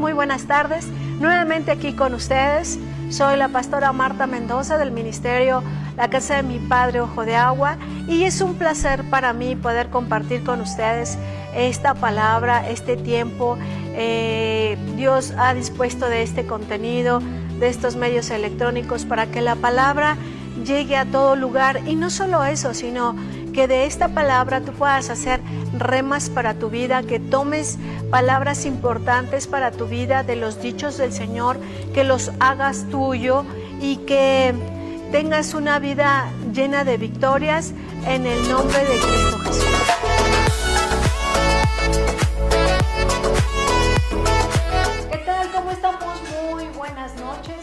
Muy buenas tardes. Nuevamente aquí con ustedes. Soy la pastora Marta Mendoza del ministerio La Casa de mi Padre Ojo de Agua, y es un placer para mí poder compartir con ustedes esta palabra, este tiempo. Dios ha dispuesto de este contenido, de estos medios electrónicos, para que la palabra llegue a todo lugar, y no solo eso, sino que de esta palabra tú puedas hacer remas para tu vida, que tomes palabras importantes para tu vida de los dichos del Señor, que los hagas tuyo y que tengas una vida llena de victorias en el nombre de Cristo Jesús. ¿Qué tal? ¿Cómo estamos? Muy buenas noches.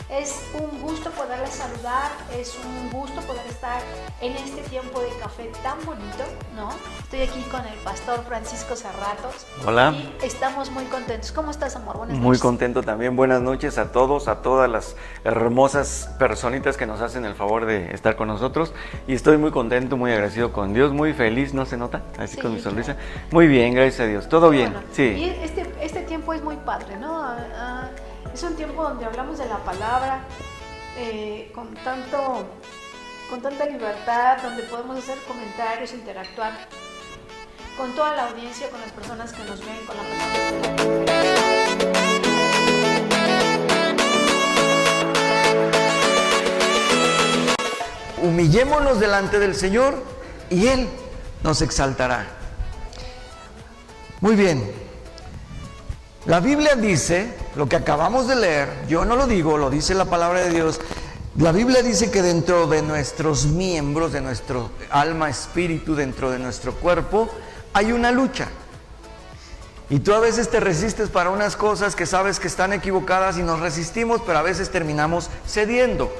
Es un gusto poderles saludar, es un gusto poder estar en este tiempo de café tan bonito, ¿no? Estoy aquí con el pastor Francisco Cerratos. Hola. Y estamos muy contentos. ¿Cómo estás, amor? Buenas noches. Muy contento también. Buenas noches a todos, a todas las hermosas personitas que nos hacen el favor de estar con nosotros. Y estoy muy contento, muy agradecido con Dios, muy feliz, ¿no se nota? Así sí, con mi sonrisa. Claro. Muy bien, gracias a Dios. Todo bien, bueno, sí. Y este tiempo es muy padre, ¿no? Es un tiempo donde hablamos de la palabra con tanta libertad, donde podemos hacer comentarios, interactuar con toda la audiencia, con las personas que nos ven, con la persona. Humillémonos delante del Señor y Él nos exaltará. Muy bien. La Biblia dice, lo que acabamos de leer, yo no lo digo, lo dice la palabra de Dios. La Biblia dice que dentro de nuestros miembros, de nuestro alma, espíritu, dentro de nuestro cuerpo, hay una lucha. Y tú a veces te resistes para unas cosas que sabes que están equivocadas y nos resistimos, pero a veces terminamos cediendo.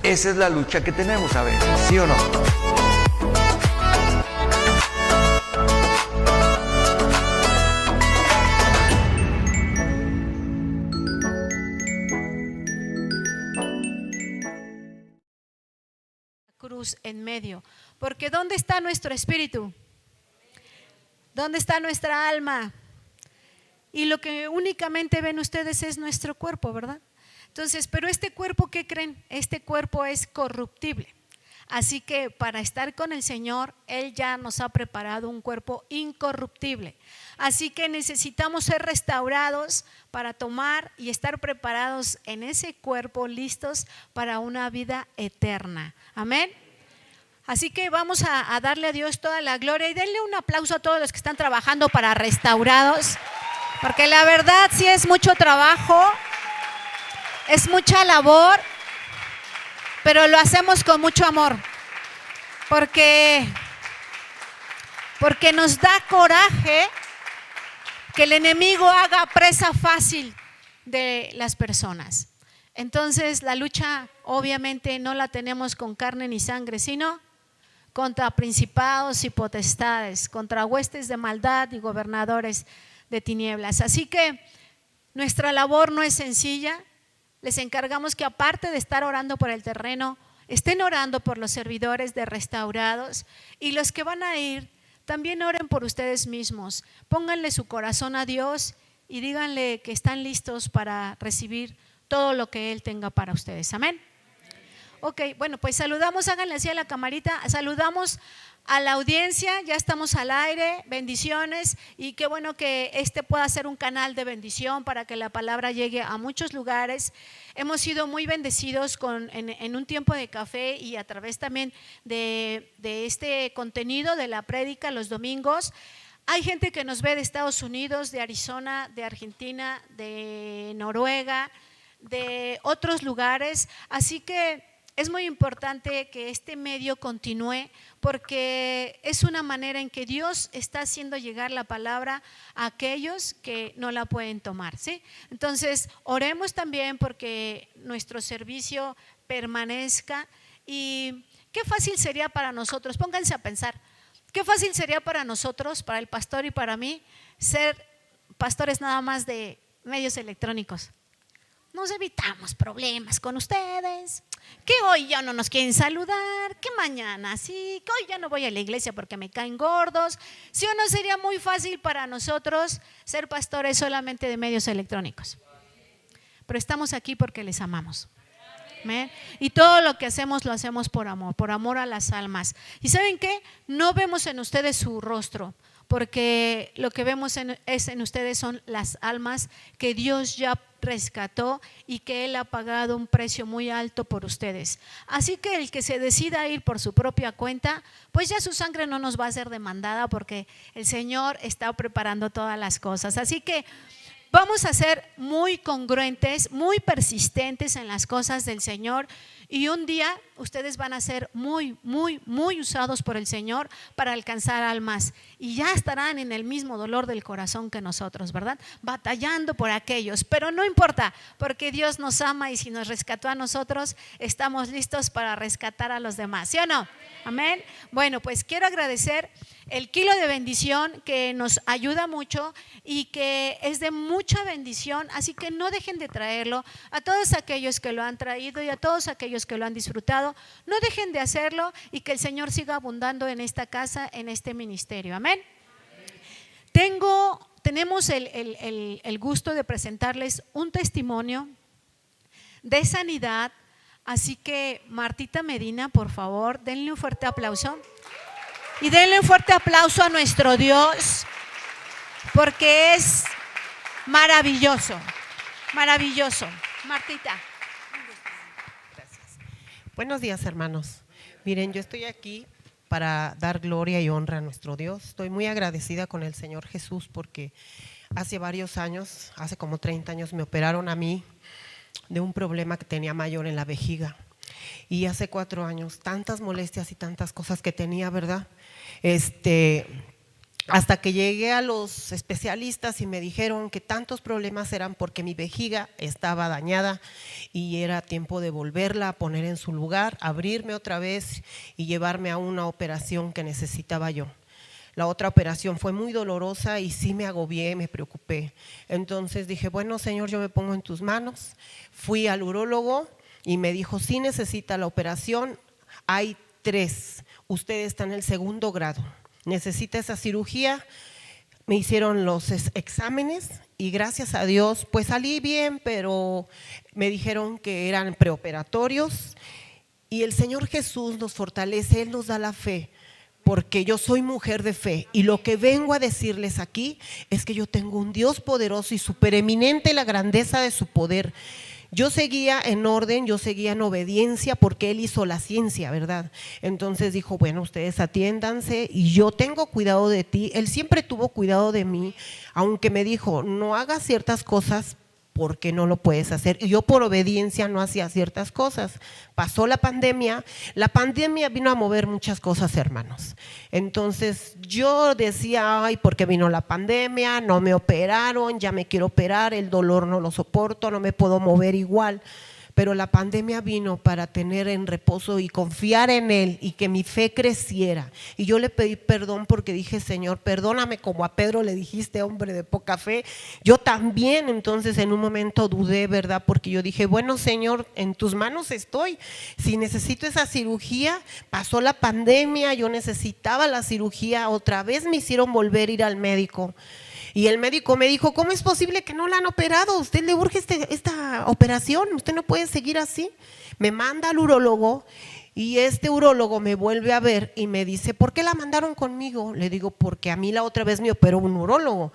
Esa es la lucha que tenemos a veces, ¿sí o no? Cruz en medio, porque ¿dónde está nuestro espíritu? ¿Dónde está nuestra alma? Y lo que únicamente ven ustedes es nuestro cuerpo, ¿verdad? Entonces, pero este cuerpo, ¿qué creen? Este cuerpo es corruptible. Así que para estar con el Señor, Él ya nos ha preparado un cuerpo incorruptible. Así que necesitamos ser restaurados para tomar y estar preparados en ese cuerpo, listos para una vida eterna. Amén. Así que vamos a darle a Dios toda la gloria y denle un aplauso a todos los que están trabajando para restaurados, porque la verdad sí es mucho trabajo, es mucha labor, pero lo hacemos con mucho amor, porque nos da coraje que el enemigo haga presa fácil de las personas. Entonces la lucha obviamente no la tenemos con carne ni sangre, sino contra principados y potestades, contra huestes de maldad y gobernadores de tinieblas. Así que nuestra labor no es sencilla. Les encargamos que, aparte de estar orando por el terreno, estén orando por los servidores de restaurados, y los que van a ir también oren por ustedes mismos. Pónganle su corazón a Dios y díganle que están listos para recibir todo lo que Él tenga para ustedes. Amén. Ok, bueno, pues saludamos, háganle así a la camarita, saludamos a la audiencia, ya estamos al aire, bendiciones, y qué bueno que pueda ser un canal de bendición para que la palabra llegue a muchos lugares. Hemos sido muy bendecidos en un tiempo de café y a través también de este contenido de la prédica los domingos. Hay gente que nos ve de Estados Unidos, de Arizona, de Argentina, de Noruega, de otros lugares, así que es muy importante que este medio continúe, porque es una manera en que Dios está haciendo llegar la palabra a aquellos que no la pueden tomar, ¿sí? Entonces, oremos también porque nuestro servicio permanezca. Y qué fácil sería para nosotros, pónganse a pensar, qué fácil sería para nosotros, para el pastor y para mí, ser pastores nada más de medios electrónicos. nos evitamos problemas con ustedes, que hoy ya no nos quieren saludar, que mañana sí, que hoy ya no voy a la iglesia porque me caen gordos. ¿Sí o no sería muy fácil para nosotros ser pastores solamente de medios electrónicos? Pero estamos aquí porque les amamos. ¿Amén? Y todo lo que hacemos lo hacemos por amor a las almas. ¿Y saben qué? No vemos en ustedes su rostro, porque lo que vemos en ustedes son las almas que Dios ya rescató y que Él ha pagado un precio muy alto por ustedes. Así que el que se decida ir por su propia cuenta, pues ya su sangre no nos va a ser demandada, porque el Señor está preparando todas las cosas. Así que vamos a ser muy congruentes, muy persistentes en las cosas del Señor, y un día ustedes van a ser muy usados por el Señor para alcanzar almas, y ya estarán en el mismo dolor del corazón que nosotros, ¿verdad? Batallando por aquellos, pero no importa, porque Dios nos ama, y si nos rescató a nosotros, estamos listos para rescatar a los demás, ¿sí o no? Amén. Bueno, pues quiero agradecer el kilo de bendición que nos ayuda mucho y que es de mucha bendición, así que no dejen de traerlo. A todos aquellos que lo han traído y a todos aquellos que lo han disfrutado, no dejen de hacerlo, y que el Señor siga abundando en esta casa, en este ministerio. Amén. Tenemos el gusto de presentarles un testimonio de sanidad, así que Martita Medina, por favor, denle un fuerte aplauso. Y denle un fuerte aplauso a nuestro Dios, porque es maravilloso, maravilloso. Martita. Gracias. Buenos días, hermanos. Miren, yo estoy aquí para dar gloria y honra a nuestro Dios. Estoy muy agradecida con el Señor Jesús, porque hace varios años, hace como 30 años, me operaron a mí de un problema que tenía mayor en la vejiga. Y hace 4 años, tantas molestias y tantas cosas que tenía, ¿verdad? Hasta que llegué a los especialistas y me dijeron que tantos problemas eran porque mi vejiga estaba dañada y era tiempo de volverla a poner en su lugar, abrirme otra vez y llevarme a una operación que necesitaba yo. La otra operación fue muy dolorosa y sí me agobié, me preocupé. Entonces dije, bueno, Señor, yo me pongo en tus manos. Fui al urólogo y me dijo, sí necesita la operación, hay 3, usted está en el 2º grado, necesita esa cirugía. Me hicieron los exámenes y gracias a Dios pues salí bien, pero me dijeron que eran preoperatorios, y el Señor Jesús nos fortalece, Él nos da la fe, porque yo soy mujer de fe, y lo que vengo a decirles aquí es que yo tengo un Dios poderoso y supereminente en la grandeza de su poder. Yo seguía en orden, yo seguía en obediencia, porque Él hizo la ciencia, ¿verdad? Entonces dijo, bueno, ustedes atiéndanse y yo tengo cuidado de ti. Él siempre tuvo cuidado de mí, aunque me dijo, no hagas ciertas cosas porque no lo puedes hacer. Y yo por obediencia no hacía ciertas cosas. Pasó la pandemia vino a mover muchas cosas, hermanos. Entonces yo decía, ay, ¿por qué vino la pandemia? No me operaron, ya me quiero operar, el dolor no lo soporto, no me puedo mover igual. Pero la pandemia vino para tener en reposo y confiar en Él y que mi fe creciera. Y yo le pedí perdón porque dije, Señor, perdóname como a Pedro le dijiste, hombre de poca fe. Yo también entonces en un momento dudé, ¿verdad? Porque yo dije, bueno, Señor, en tus manos estoy. Si necesito esa cirugía, pasó la pandemia, yo necesitaba la cirugía, otra vez me hicieron volver a ir al médico. Y el médico me dijo, ¿cómo es posible que no la han operado? Usted le urge esta operación, usted no puede seguir así. Me manda al urólogo y este urólogo me vuelve a ver y me dice, ¿por qué la mandaron conmigo? Le digo, porque a mí la otra vez me operó un urólogo.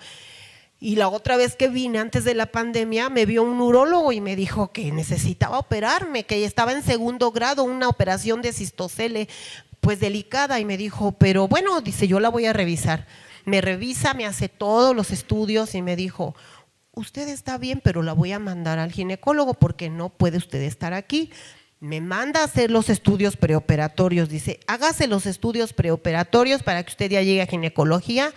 Y la otra vez que vine antes de la pandemia me vio un urólogo y me dijo que necesitaba operarme, que estaba en 2º grado, una operación de cistocele, pues delicada. Y me dijo, pero bueno, dice, yo la voy a revisar. Me revisa, me hace todos los estudios y me dijo, usted está bien, pero la voy a mandar al ginecólogo porque no puede usted estar aquí. Me manda a hacer los estudios preoperatorios, dice, hágase los estudios preoperatorios para que usted ya llegue a ginecología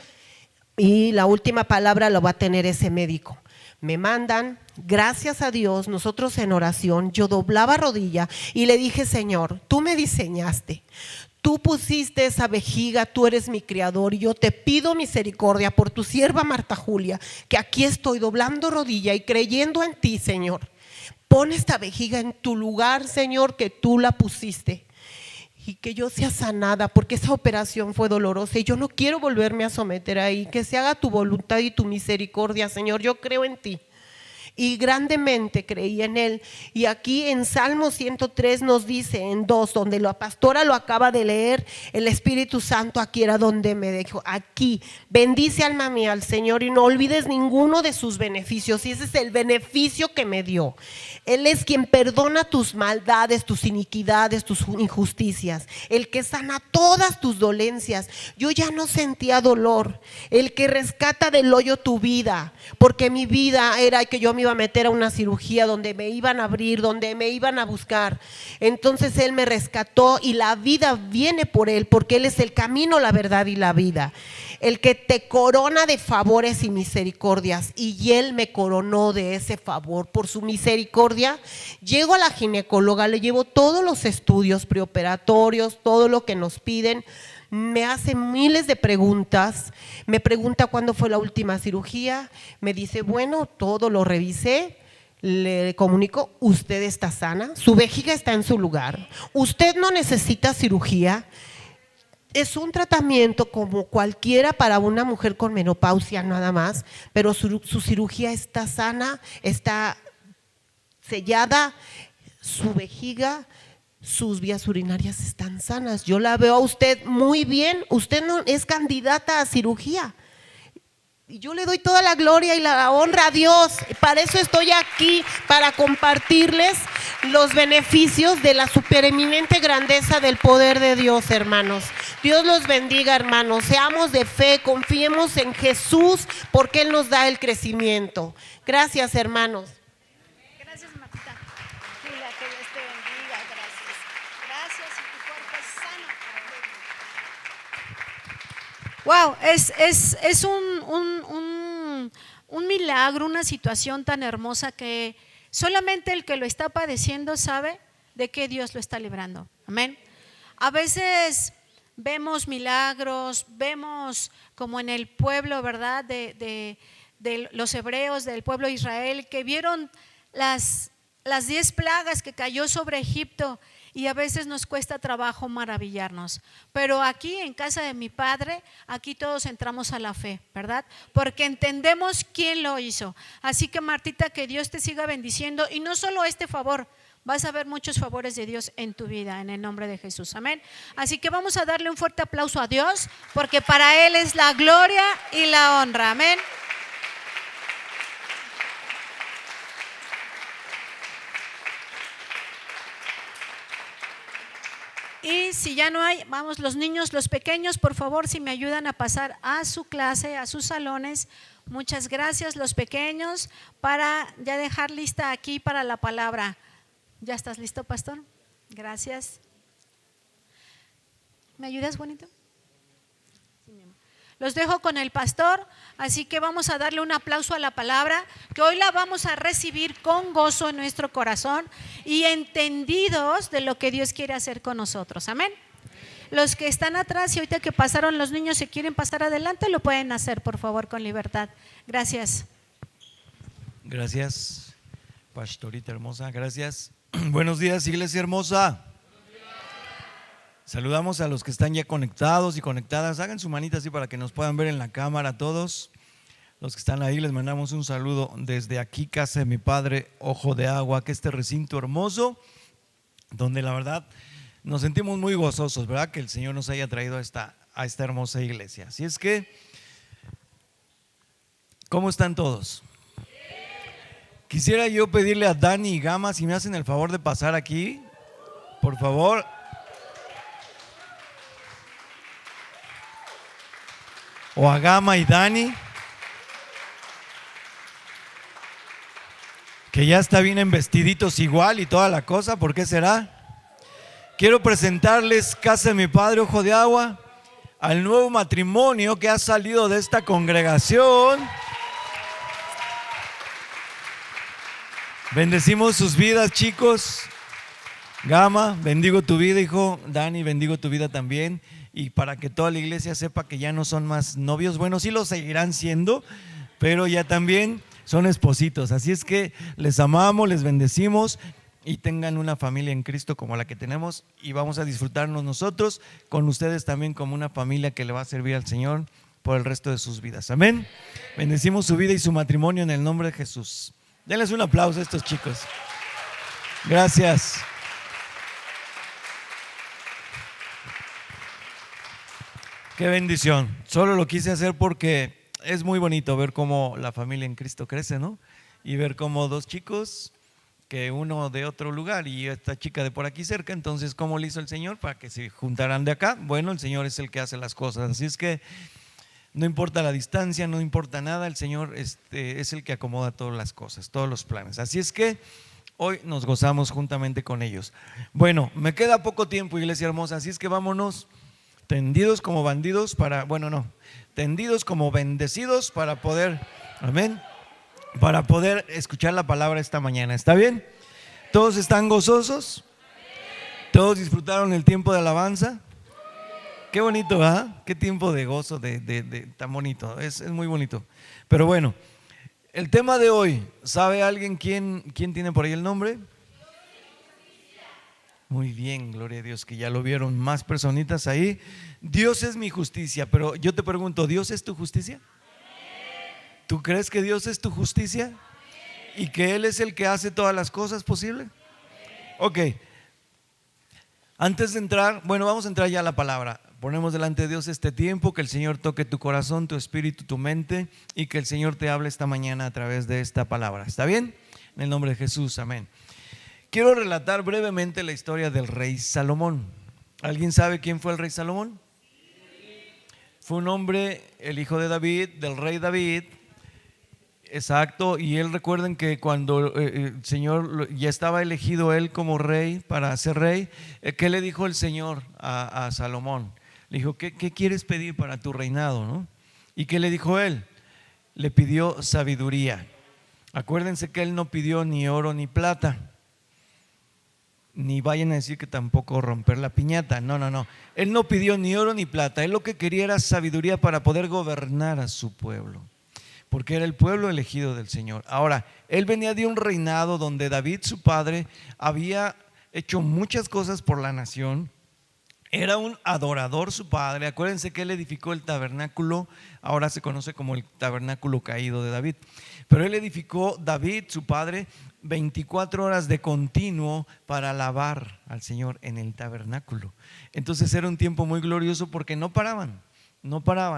y la última palabra la va a tener ese médico. Me mandan, gracias a Dios, nosotros en oración, yo doblaba rodilla y le dije, Señor, tú me diseñaste. Tú pusiste esa vejiga, tú eres mi criador y yo te pido misericordia por tu sierva Marta Julia, que aquí estoy doblando rodilla y creyendo en ti, Señor, Pon esta vejiga en tu lugar, Señor, que tú la pusiste. Y que yo sea sanada, porque esa operación fue dolorosa y yo no quiero volverme a someter ahí. Que se haga tu voluntad y tu misericordia, Señor. Yo creo en ti. Y grandemente creí en él. Y aquí en Salmo 103 nos dice en 2, donde la pastora lo acaba de leer, el Espíritu Santo aquí era donde me dejó. Aquí, bendice alma mía al Señor y no olvides ninguno de sus beneficios. Y ese es el beneficio que me dio. Él es quien perdona tus maldades, tus iniquidades, tus injusticias. El que sana todas tus dolencias. Yo ya no sentía dolor. El que rescata del hoyo tu vida, porque mi vida era que yo me iba a meter a una cirugía donde me iban a abrir, donde me iban a buscar. Entonces Él me rescató y la vida viene por Él, porque Él es el camino, la verdad y la vida. El que te corona de favores y misericordias, y Él me coronó de ese favor por su misericordia. Llego a la ginecóloga, le llevo todos los estudios preoperatorios, todo lo que nos piden. Me hace miles de preguntas, me pregunta cuándo fue la última cirugía, me dice, bueno, todo lo revisé, le comunico, usted está sana, su vejiga está en su lugar, usted no necesita cirugía, es un tratamiento como cualquiera para una mujer con menopausia nada más, pero su cirugía está sana, está sellada, su vejiga, sus vías urinarias están sanas. Yo la veo a usted muy bien, usted no es candidata a cirugía. Y yo le doy toda la gloria y la honra a Dios. Para eso estoy aquí, para compartirles los beneficios de la supereminente grandeza del poder de Dios, hermanos. Dios los bendiga, hermanos. Seamos de fe, confiemos en Jesús, porque Él nos da el crecimiento. Gracias, hermanos. Gracias, Martita. Dile a que Dios te bendiga. Gracias. Gracias y tu cuerpo es sano. Wow, es un milagro, una situación tan hermosa que solamente el que lo está padeciendo sabe de qué Dios lo está librando. Amén. A veces vemos milagros, vemos como en el pueblo, ¿verdad? De los hebreos, del pueblo de Israel, que vieron las 10 plagas que cayó sobre Egipto, y a veces nos cuesta trabajo maravillarnos, pero aquí en casa de mi padre, aquí todos entramos a la fe, ¿verdad? Porque entendemos quién lo hizo. Así que Martita, que Dios te siga bendiciendo, y no solo este favor, vas a ver muchos favores de Dios en tu vida, en el nombre de Jesús, amén. Así que vamos a darle un fuerte aplauso a Dios, porque para Él es la gloria y la honra, amén. Y si ya no hay, vamos, los niños, los pequeños, por favor, si me ayudan a pasar a su clase, a sus salones. Muchas gracias, los pequeños, para ya dejar lista aquí para la palabra. ¿Ya estás listo, pastor? Gracias. ¿Me ayudas, bonito? Sí, mi amor. Los dejo con el pastor, así que vamos a darle un aplauso a la palabra, que hoy la vamos a recibir con gozo en nuestro corazón y entendidos de lo que Dios quiere hacer con nosotros. Amén. Los que están atrás y ahorita que pasaron los niños, si quieren pasar adelante, lo pueden hacer, por favor, con libertad. Gracias. Gracias, pastorita hermosa, gracias. Buenos días, iglesia hermosa. Saludamos a los que están ya conectados y conectadas. Hagan su manita así para que nos puedan ver en la cámara todos. Los que están ahí, les mandamos un saludo desde aquí, casa de mi padre, Ojo de Agua, que este recinto hermoso, donde la verdad nos sentimos muy gozosos, ¿verdad? Que el Señor nos haya traído a esta hermosa iglesia. Así es que, ¿cómo están todos? Quisiera yo pedirle a Dani y Gama si me hacen el favor de pasar aquí, por favor. O a Gama y Dani, que ya está bien en vestiditos igual y toda la cosa. ¿Por qué será? Quiero presentarles, casa de mi padre, Ojo de Agua, al nuevo matrimonio que ha salido de esta congregación. Bendecimos sus vidas, chicos. Gama, bendigo tu vida, hijo. Dani, bendigo tu vida también. Y para que toda la iglesia sepa que ya no son más novios, bueno, sí lo seguirán siendo, pero ya también son espositos. Así es que les amamos, les bendecimos y tengan una familia en Cristo como la que tenemos, y vamos a disfrutarnos nosotros con ustedes también como una familia que le va a servir al Señor por el resto de sus vidas. Amén. Bendecimos su vida y su matrimonio en el nombre de Jesús. Denles un aplauso a estos chicos. Gracias. Qué bendición. Solo lo quise hacer porque es muy bonito ver cómo la familia en Cristo crece, ¿no? Y ver cómo dos chicos, que uno de otro lugar y esta chica de por aquí cerca, entonces ¿cómo le hizo el Señor para que se juntaran de acá? Bueno, el Señor es el que hace las cosas, así es que no importa la distancia, no importa nada, el Señor es el que acomoda todas las cosas, todos los planes. Así es que hoy nos gozamos juntamente con ellos. Bueno, me queda poco tiempo, iglesia hermosa, así es que vámonos tendidos como bandidos tendidos como bendecidos para poder, amén, para poder escuchar la palabra esta mañana. ¿Está bien? ¿Todos están gozosos? ¿Todos disfrutaron el tiempo de alabanza? Qué bonito, ¿verdad? Qué tiempo de gozo, tan bonito, es muy bonito. Pero bueno, el tema de hoy, ¿sabe alguien quién tiene por ahí el nombre? Muy bien, gloria a Dios, que ya lo vieron más personitas ahí. Dios es mi justicia, pero yo te pregunto, ¿Dios es tu justicia? ¿Tú crees que Dios es tu justicia? ¿Y que Él es el que hace todas las cosas posibles? Ok, antes de entrar, vamos a entrar ya a la palabra. Ponemos delante de Dios este tiempo, que el Señor toque tu corazón, tu espíritu, tu mente, y que el Señor te hable esta mañana a través de esta palabra. ¿Está bien? En el nombre de Jesús, amén. Quiero relatar brevemente la historia del rey Salomón. ¿Alguien sabe quién fue el rey Salomón? Fue un hombre, el hijo de David, del rey David. Exacto, y él, recuerden que cuando el Señor ya estaba elegido él como rey, para ser rey, ¿qué le dijo el Señor a Salomón? Le dijo, ¿qué quieres pedir para tu reinado, no? ¿Y qué le dijo él? Le pidió sabiduría. Acuérdense que él no pidió ni oro ni plata, ni vayan a decir que tampoco romper la piñata. No. Él no pidió ni oro ni plata. Él lo que quería era sabiduría para poder gobernar a su pueblo, porque era el pueblo elegido del Señor. Ahora, él venía de un reinado donde David, su padre, había hecho muchas cosas por la nación. Era un adorador su padre. Acuérdense que él edificó el tabernáculo, ahora se conoce como el tabernáculo caído de David. Pero él edificó, David, su padre, 24 horas de continuo para alabar al Señor en el tabernáculo. Entonces era un tiempo muy glorioso porque no paraban,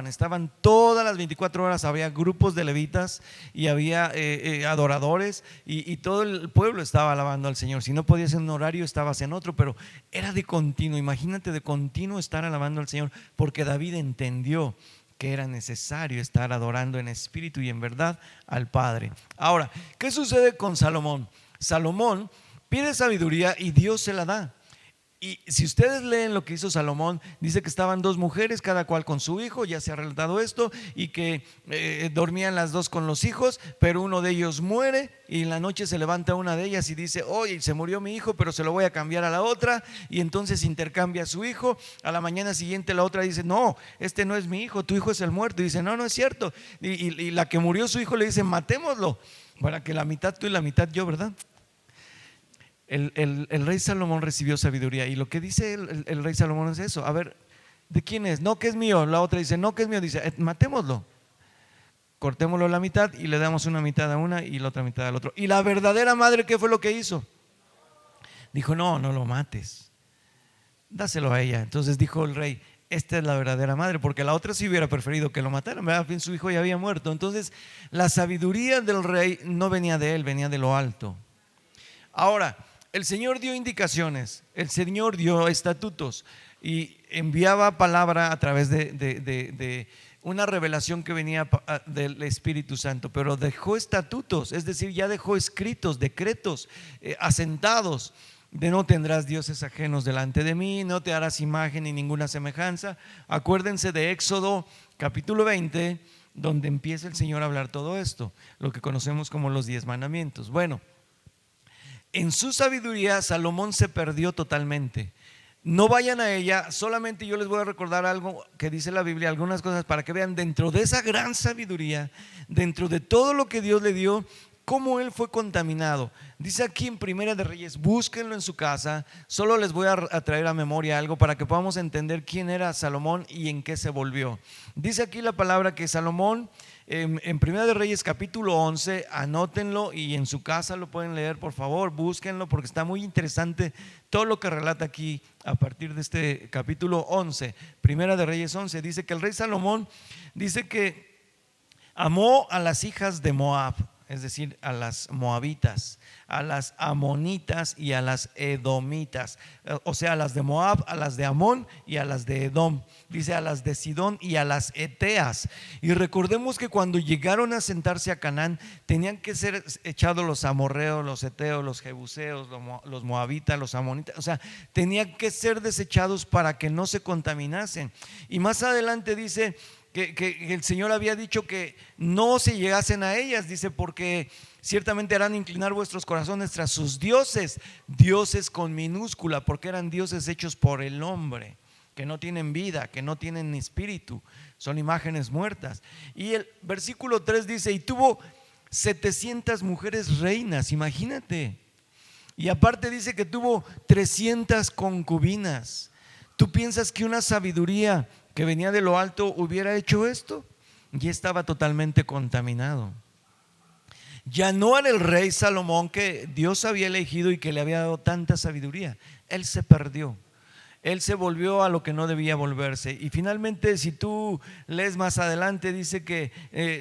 estaban todas las 24 horas, había grupos de levitas y había adoradores y todo el pueblo estaba alabando al Señor. Si no podías en un horario, estabas en otro, pero era de continuo. Imagínate de continuo estar alabando al Señor, porque David entendió que era necesario estar adorando en espíritu y en verdad al Padre. Ahora, ¿qué sucede con Salomón? Salomón pide sabiduría y Dios se la da. Y si ustedes leen lo que hizo Salomón, dice que estaban dos mujeres, cada cual con su hijo, ya se ha relatado esto, y que dormían las dos con los hijos, pero uno de ellos muere y en la noche se levanta una de ellas y dice, oye, se murió mi hijo, pero se lo voy a cambiar a la otra, y entonces intercambia a su hijo. A la mañana siguiente la otra dice, no, este no es mi hijo, tu hijo es el muerto, y dice, no es cierto, y la que murió su hijo le dice, matémoslo, para que la mitad tú y la mitad yo, ¿verdad? El rey Salomón recibió sabiduría, y lo que dice el rey Salomón es eso. A ver, ¿de quién es? No, que es mío. La otra dice, no, que es mío. Dice, matémoslo, cortémoslo la mitad y le damos una mitad a una y la otra mitad al otro. Y la verdadera madre, ¿qué fue lo que hizo? Dijo, no lo mates, dáselo a ella. Entonces dijo el rey, esta es la verdadera madre, porque la otra sí hubiera preferido que lo mataran, ¿verdad? Fin, su hijo ya había muerto. Entonces la sabiduría del rey no venía de él, venía de lo alto. Ahora, el Señor dio indicaciones, el Señor dio estatutos y enviaba palabra a través de una revelación que venía del Espíritu Santo, pero dejó estatutos, es decir, ya dejó escritos, decretos asentados, de no tendrás dioses ajenos delante de mí, no te harás imagen ni ninguna semejanza. Acuérdense de Éxodo capítulo 20, donde empieza el Señor a hablar todo esto, lo que conocemos como los 10 mandamientos. Bueno, en su sabiduría Salomón se perdió totalmente. no vayan a ella, solamente yo les voy a recordar algo que dice la Biblia, algunas cosas para que vean dentro de esa gran sabiduría, dentro de todo lo que Dios le dio, cómo él fue contaminado. Dice aquí en Primera de Reyes, búsquenlo en su casa. Solo les voy a traer a memoria algo para que podamos entender quién era Salomón y en qué se volvió. Dice aquí la palabra que Salomón, en Primera de Reyes capítulo 11, anótenlo y en su casa lo pueden leer, por favor, búsquenlo porque está muy interesante todo lo que relata aquí a partir de este capítulo 11. Primera de Reyes 11, dice que el rey Salomón dice que amó a las hijas de Moab, es decir, a las moabitas, a las amonitas y a las edomitas, o sea, a las de Moab, a las de Amón y a las de Edom. Dice a las de Sidón y a las eteas. Y recordemos que cuando llegaron a sentarse a Canaán, tenían que ser echados los amorreos, los eteos, los jebuseos, los moabitas, los amonitas, o sea, tenían que ser desechados para que no se contaminasen. Y más adelante dice que el Señor había dicho que no se llegasen a ellas, dice, porque ciertamente harán inclinar vuestros corazones tras sus dioses, dioses con minúscula, porque eran dioses hechos por el hombre, que no tienen vida, que no tienen espíritu, son imágenes muertas. Y el versículo 3 dice, y tuvo 700 mujeres reinas, imagínate, y aparte dice que tuvo 300 concubinas. ¿Tú piensas que una sabiduría que venía de lo alto hubiera hecho esto? Ya estaba totalmente contaminado. Ya no era el rey Salomón que Dios había elegido y que le había dado tanta sabiduría. Él se perdió. Él se volvió a lo que no debía volverse. Y finalmente, si tú lees más adelante, dice que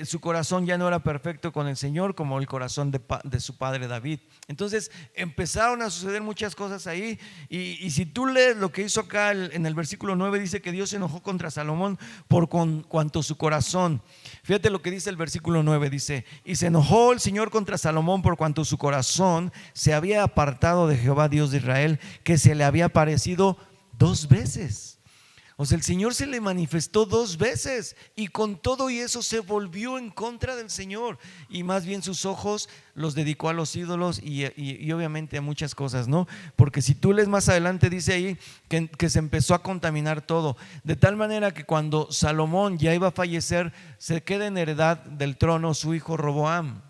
su corazón ya no era perfecto con el Señor como el corazón de su padre David. Entonces empezaron a suceder muchas cosas ahí. Y si tú lees lo que hizo acá en el versículo 9, dice que Dios se enojó contra Salomón por cuanto su corazón. Fíjate lo que dice el versículo 9, dice, y se enojó el Señor contra Salomón por cuanto su corazón se había apartado de Jehová Dios de Israel, que se le había parecido 2 veces. O sea, el Señor se le manifestó 2 veces y con todo y eso se volvió en contra del Señor, y más bien sus ojos los dedicó a los ídolos y obviamente a muchas cosas, ¿no? Porque si tú lees más adelante, dice ahí que se empezó a contaminar todo, de tal manera que cuando Salomón ya iba a fallecer, se queda en heredad del trono su hijo Roboam.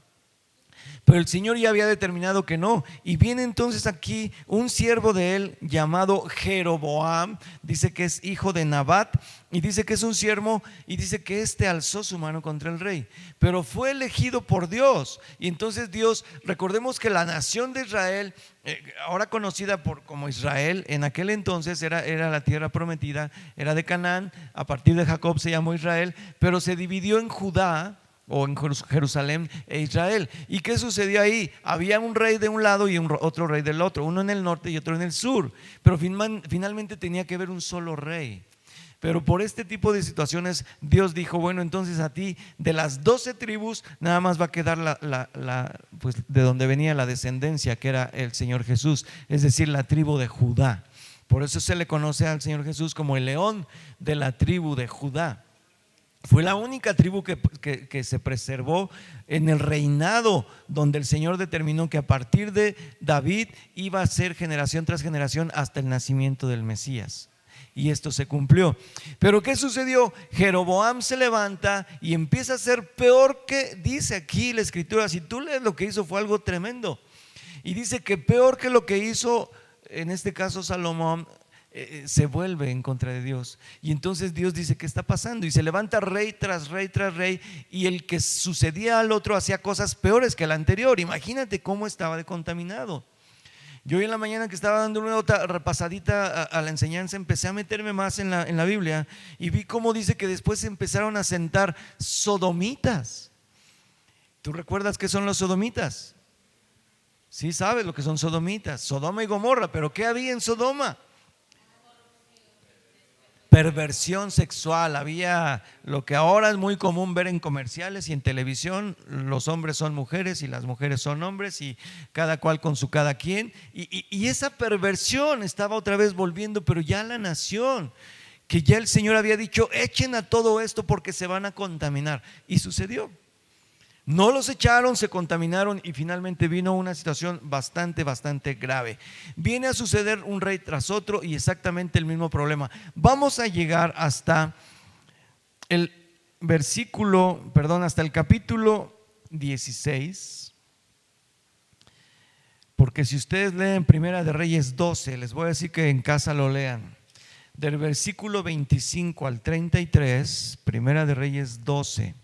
Pero el Señor ya había determinado que no. Y viene entonces aquí un siervo de él llamado Jeroboam, dice que es hijo de Nabat, y dice que es un siervo, y dice que alzó su mano contra el rey, pero fue elegido por Dios. Y entonces Dios, recordemos que la nación de Israel, ahora conocida como Israel, en aquel entonces era la tierra prometida, era de Canaán, a partir de Jacob se llamó Israel, pero se dividió en Judá, o en Jerusalén e Israel. ¿Y qué sucedió ahí? Había un rey de un lado y otro rey del otro, uno en el norte y otro en el sur, pero finalmente tenía que haber un solo rey. Pero por este tipo de situaciones Dios dijo, bueno, entonces a ti de las 12 tribus nada más va a quedar pues de donde venía la descendencia, que era el Señor Jesús, es decir, la tribu de Judá. Por eso se le conoce al Señor Jesús como el león de la tribu de Judá. Fue la única tribu que se preservó en el reinado, donde el Señor determinó que a partir de David iba a ser generación tras generación hasta el nacimiento del Mesías. Y esto se cumplió. Pero ¿qué sucedió? Jeroboam se levanta y empieza a ser peor que, dice aquí la escritura, si tú lees lo que hizo, fue algo tremendo. Y dice que peor que lo que hizo, en este caso Salomón, se vuelve en contra de Dios. Y entonces Dios dice, ¿qué está pasando? Y se levanta rey tras rey tras rey, y el que sucedía al otro hacía cosas peores que el anterior. Imagínate cómo estaba de contaminado. Yo hoy en la mañana que estaba dando una otra repasadita a la enseñanza, empecé a meterme más en la Biblia, y vi cómo dice que después se empezaron a sentar sodomitas. ¿Tú recuerdas qué son los sodomitas? Sí, sabes lo que son sodomitas, Sodoma y Gomorra. Pero ¿qué había en Sodoma? Perversión sexual. Había lo que ahora es muy común ver en comerciales y en televisión: los hombres son mujeres y las mujeres son hombres, y cada cual con su cada quien. Y esa perversión estaba otra vez volviendo, pero ya la nación, que ya el Señor había dicho, echen a todo esto porque se van a contaminar. Y sucedió. No los echaron, se contaminaron y finalmente vino una situación bastante grave. Viene a suceder un rey tras otro y exactamente el mismo problema. Vamos a llegar hasta el hasta el capítulo 16. Porque si ustedes leen Primera de Reyes 12, les voy a decir que en casa lo lean. Del versículo 25 al 33, Primera de Reyes 12.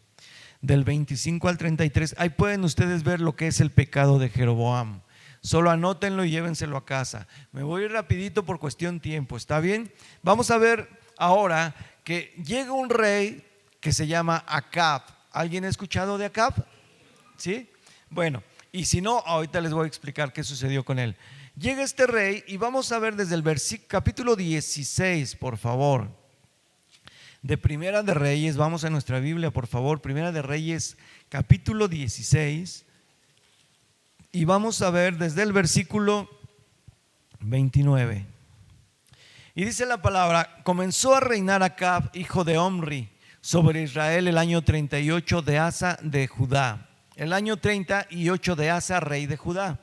Del 25 al 33, ahí pueden ustedes ver lo que es el pecado de Jeroboam. Solo anótenlo y llévenselo a casa. Me voy a ir rapidito por cuestión de tiempo, ¿está bien? Vamos a ver ahora que llega un rey que se llama Acab. ¿Alguien ha escuchado de Acab? ¿Sí? Bueno, y si no, ahorita les voy a explicar qué sucedió con él. Llega este rey y vamos a ver desde el capítulo 16, por favor. De Primera de Reyes, vamos a nuestra Biblia, por favor, Primera de Reyes, capítulo 16, y vamos a ver desde el versículo 29. Y dice la palabra: comenzó a reinar Acab, hijo de Omri, sobre Israel el año 38 de Asa de Judá. El año 38 de Asa, rey de Judá.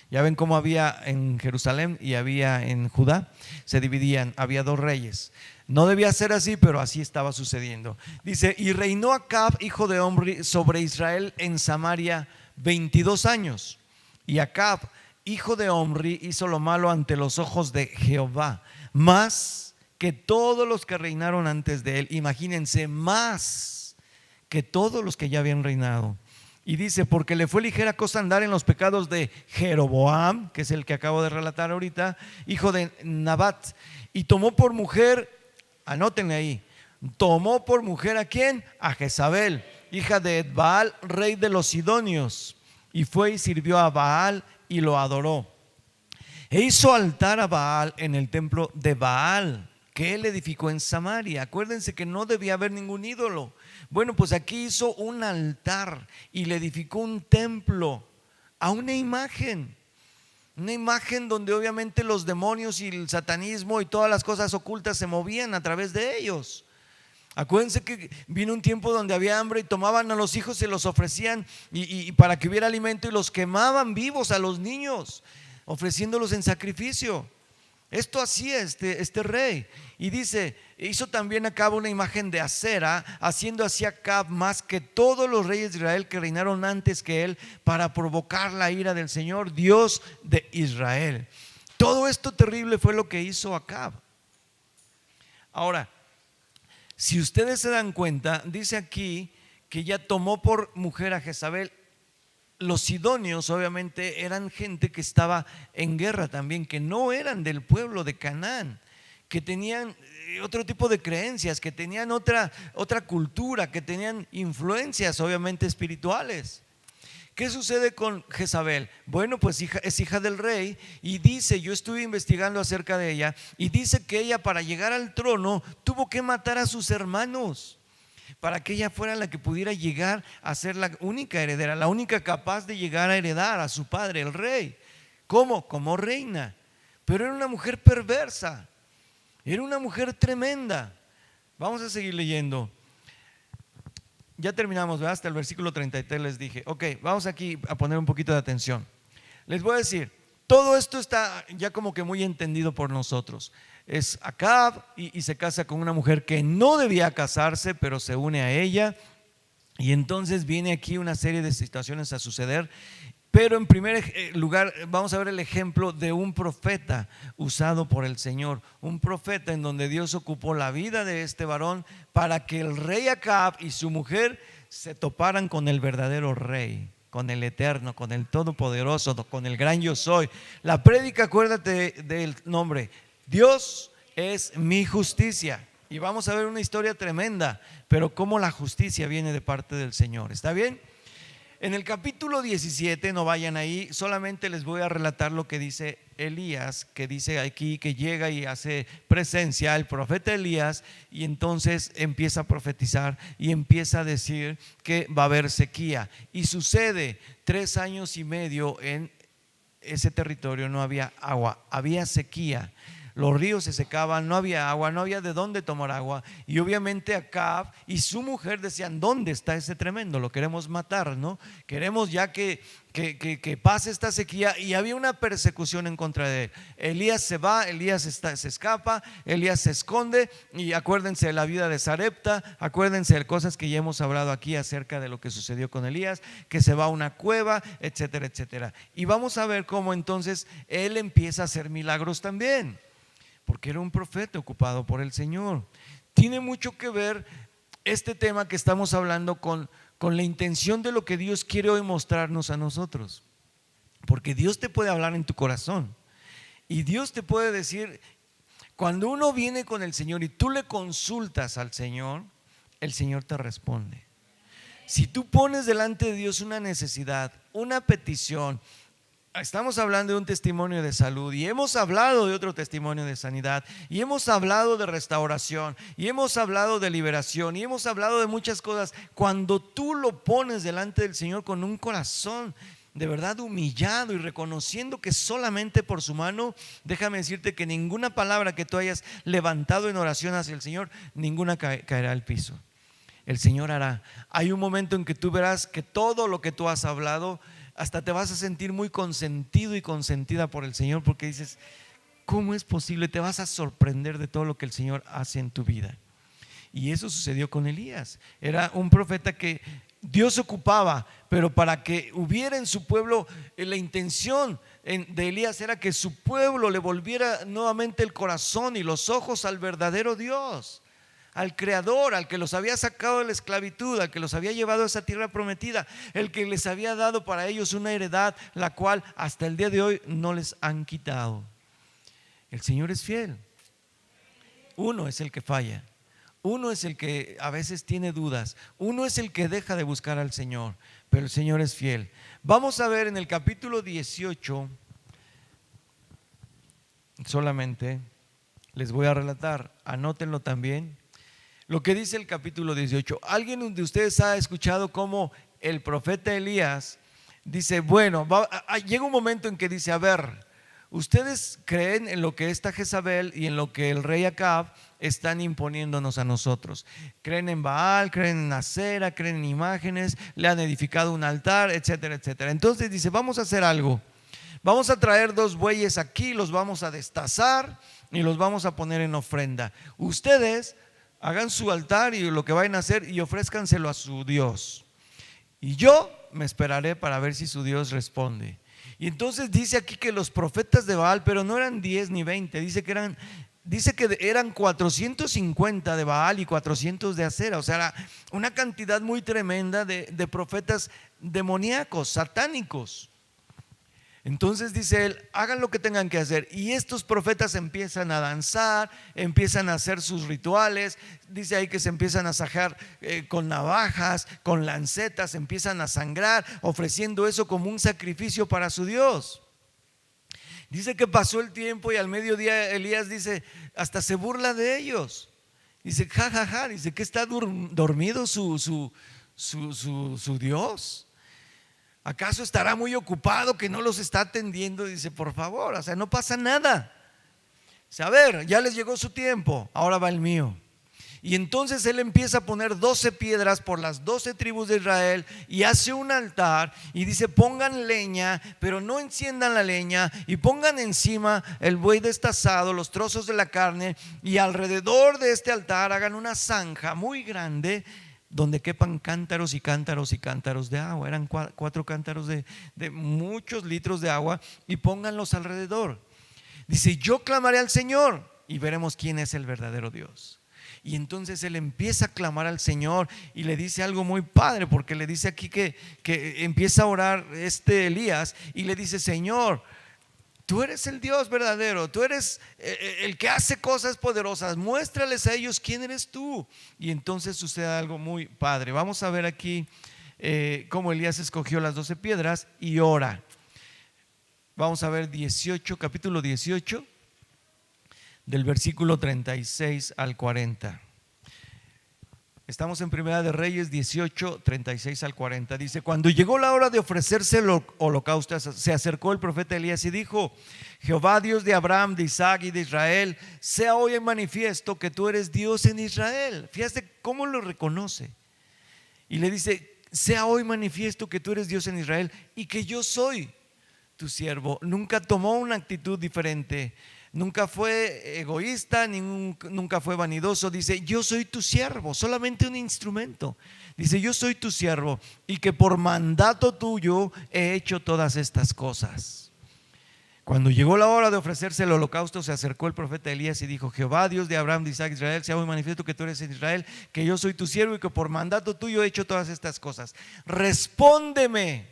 Ya ven cómo había en Jerusalén y había en Judá, se dividían, había dos reyes. No debía ser así, pero así estaba sucediendo. Dice: y reinó Acab, hijo de Omri, sobre Israel en Samaria 22 años. Y Acab, hijo de Omri, hizo lo malo ante los ojos de Jehová, más que todos los que reinaron antes de él. Imagínense, más que todos los que ya habían reinado. Y dice: porque le fue ligera cosa andar en los pecados de Jeroboam, que es el que acabo de relatar ahorita, hijo de Nabat, y tomó por mujer, anótenle ahí, tomó por mujer ¿a quién? A Jezabel, hija de Baal, rey de los Sidonios, y fue y sirvió a Baal y lo adoró. E hizo altar a Baal en el templo de Baal, que él edificó en Samaria. Acuérdense que no debía haber ningún ídolo. Bueno, pues aquí hizo un altar y le edificó un templo a una imagen donde obviamente los demonios y el satanismo y todas las cosas ocultas se movían a través de ellos. Acuérdense que vino un tiempo donde había hambre y tomaban a los hijos y los ofrecían y para que hubiera alimento, y los quemaban vivos a los niños, ofreciéndolos en sacrificio. Esto hacía este rey. Y dice: hizo también Acab una imagen de acera, haciendo así Acab más que todos los reyes de Israel que reinaron antes que él, para provocar la ira del Señor, Dios de Israel. Todo esto terrible fue lo que hizo Acab. Ahora, si ustedes se dan cuenta, dice aquí que ya tomó por mujer a Jezabel. Los sidonios obviamente eran gente que estaba en guerra también, que no eran del pueblo de Canaán, que tenían otro tipo de creencias, que tenían otra cultura, que tenían influencias obviamente espirituales. ¿Qué sucede con Jezabel? Bueno, pues es hija del rey, y dice, yo estuve investigando acerca de ella, y dice que ella, para llegar al trono, tuvo que matar a sus hermanos, para que ella fuera la que pudiera llegar a ser la única heredera, la única capaz de llegar a heredar a su padre, el rey. ¿Cómo? Como reina. Pero era una mujer perversa, era una mujer tremenda. Vamos a seguir leyendo. Ya terminamos, ¿verdad? Hasta el versículo 33 les dije. Ok, vamos aquí a poner un poquito de atención. Les voy a decir, todo esto está ya como que muy entendido por nosotros. Es Acab y se casa con una mujer que no debía casarse, pero se une a ella, y entonces viene aquí una serie de situaciones a suceder. Pero en primer lugar vamos a ver el ejemplo de un profeta usado por el Señor, un profeta en donde Dios ocupó la vida de este varón para que el rey Acab y su mujer se toparan con el verdadero rey, con el eterno, con el todopoderoso, con el gran yo soy. La prédica, acuérdate del nombre: Dios es mi justicia. Y vamos a ver una historia tremenda, pero cómo la justicia viene de parte del Señor. ¿Está bien? En el capítulo 17, no vayan ahí, solamente les voy a relatar lo que dice Elías, que dice aquí que llega y hace presencia el profeta Elías, y entonces empieza a profetizar y empieza a decir que va a haber sequía. Y sucede 3 años y medio en ese territorio, no había agua, había sequía. los ríos se secaban, no había agua, no había de dónde tomar agua. Y obviamente Acab y su mujer decían: ¿dónde está ese tremendo? Lo queremos matar, ¿no? Queremos ya que pase esta sequía. Y había una persecución en contra de él. Elías se va, Elías se escapa, Elías se esconde. Y acuérdense de la vida de Sarepta, acuérdense de cosas que ya hemos hablado aquí acerca de lo que sucedió con Elías, que se va a una cueva, etcétera, etcétera. Y vamos a ver cómo entonces él empieza a hacer milagros también, porque era un profeta ocupado por el Señor. Tiene mucho que ver este tema que estamos hablando con la intención de lo que Dios quiere hoy mostrarnos a nosotros, porque Dios te puede hablar en tu corazón y Dios te puede decir, cuando uno viene con el Señor y tú le consultas al Señor, el Señor te responde. Si tú pones delante de Dios una necesidad, una petición, estamos hablando de un testimonio de salud y hemos hablado de otro testimonio de sanidad y hemos hablado de restauración y hemos hablado de liberación y hemos hablado de muchas cosas. Cuando tú lo pones delante del Señor con un corazón de verdad humillado y reconociendo que solamente por su mano, déjame decirte que ninguna palabra que tú hayas levantado en oración hacia el Señor, ninguna caerá al piso. El Señor hará. Hay un momento en que tú verás que todo lo que tú has hablado, hasta te vas a sentir muy consentido y consentida por el Señor, porque dices: ¿cómo es posible? Te vas a sorprender de todo lo que el Señor hace en tu vida. Y eso sucedió con Elías. Era un profeta que Dios ocupaba, pero para que hubiera en su pueblo, la intención de Elías era que su pueblo le volviera nuevamente el corazón y los ojos al verdadero Dios, al Creador, al que los había sacado de la esclavitud, al que los había llevado a esa tierra prometida, el que les había dado para ellos una heredad, la cual hasta el día de hoy no les han quitado. El Señor es fiel. Uno es el que falla, uno es el que a veces tiene dudas, uno es el que deja de buscar al Señor, pero el Señor es fiel. Vamos a ver en el capítulo 18, solamente les voy a relatar, anótenlo también. Lo que dice el capítulo 18. ¿Alguien de ustedes ha escuchado cómo el profeta Elías dice, bueno, llega un momento en que dice: a ver, ustedes creen en lo que esta Jezabel y en lo que el rey Acab están imponiéndonos a nosotros? Creen en Baal, creen en Acera, creen en imágenes, le han edificado un altar, etcétera, etcétera. Entonces dice: vamos a hacer algo. Vamos a traer 2 bueyes aquí, los vamos a destazar y los vamos a poner en ofrenda. Ustedes hagan su altar y lo que vayan a hacer y ofrézcanselo a su Dios. Y yo me esperaré para ver si su Dios responde. Y entonces dice aquí que los profetas de Baal, pero no eran 10 ni 20, dice que eran 450 de Baal y 400 de Acera. O sea, era una cantidad muy tremenda de profetas demoníacos, satánicos. Entonces dice él: hagan lo que tengan que hacer. Y estos profetas empiezan a danzar, empiezan a hacer sus rituales. Dice ahí que se empiezan a sajar con navajas, con lancetas, empiezan a sangrar, ofreciendo eso como un sacrificio para su Dios. Dice que pasó el tiempo y al mediodía Elías dice, hasta se burla de ellos. Dice: ja, ja, ja. Dice: ¿que está dormido su Dios? ¿Acaso estará muy ocupado que no los está atendiendo? Dice: por favor, o sea, no pasa nada. Dice: a ver, ya les llegó su tiempo, ahora va el mío. Y entonces él empieza a poner 12 piedras por las 12 tribus de Israel y hace un altar y dice: pongan leña, pero no enciendan la leña, y pongan encima el buey destazado, los trozos de la carne, y alrededor de este altar hagan una zanja muy grande donde quepan cántaros y cántaros y cántaros de agua. Eran 4 cántaros de muchos litros de agua, y pónganlos alrededor. Dice: yo clamaré al Señor y veremos quién es el verdadero Dios. Y entonces él empieza a clamar al Señor y le dice algo muy padre, porque le dice aquí que empieza a orar Elías y le dice: Señor, tú eres el Dios verdadero, tú eres el que hace cosas poderosas, muéstrales a ellos quién eres tú. Y entonces sucede algo muy padre. Vamos a ver aquí cómo Elías escogió las 12 piedras y ora. Vamos a ver capítulo 18, del versículo 36 al 40. Estamos en Primera de Reyes 18, 36 al 40. Dice: cuando llegó la hora de ofrecerse el holocausto, se acercó el profeta Elías y dijo: Jehová, Dios de Abraham, de Isaac y de Israel, sea hoy en manifiesto que tú eres Dios en Israel. Fíjate cómo lo reconoce. Y le dice: sea hoy manifiesto que tú eres Dios en Israel y que yo soy tu siervo. Nunca tomó una actitud diferente. Nunca fue egoísta, nunca fue vanidoso. Dice: yo soy tu siervo, solamente un instrumento. Dice: yo soy tu siervo y que por mandato tuyo he hecho todas estas cosas. Cuando llegó la hora de ofrecerse el holocausto, se acercó el profeta Elías y dijo: Jehová, Dios de Abraham, de Isaac y Israel, sea hoy manifiesto que tú eres en Israel, que yo soy tu siervo y que por mandato tuyo he hecho todas estas cosas. Respóndeme.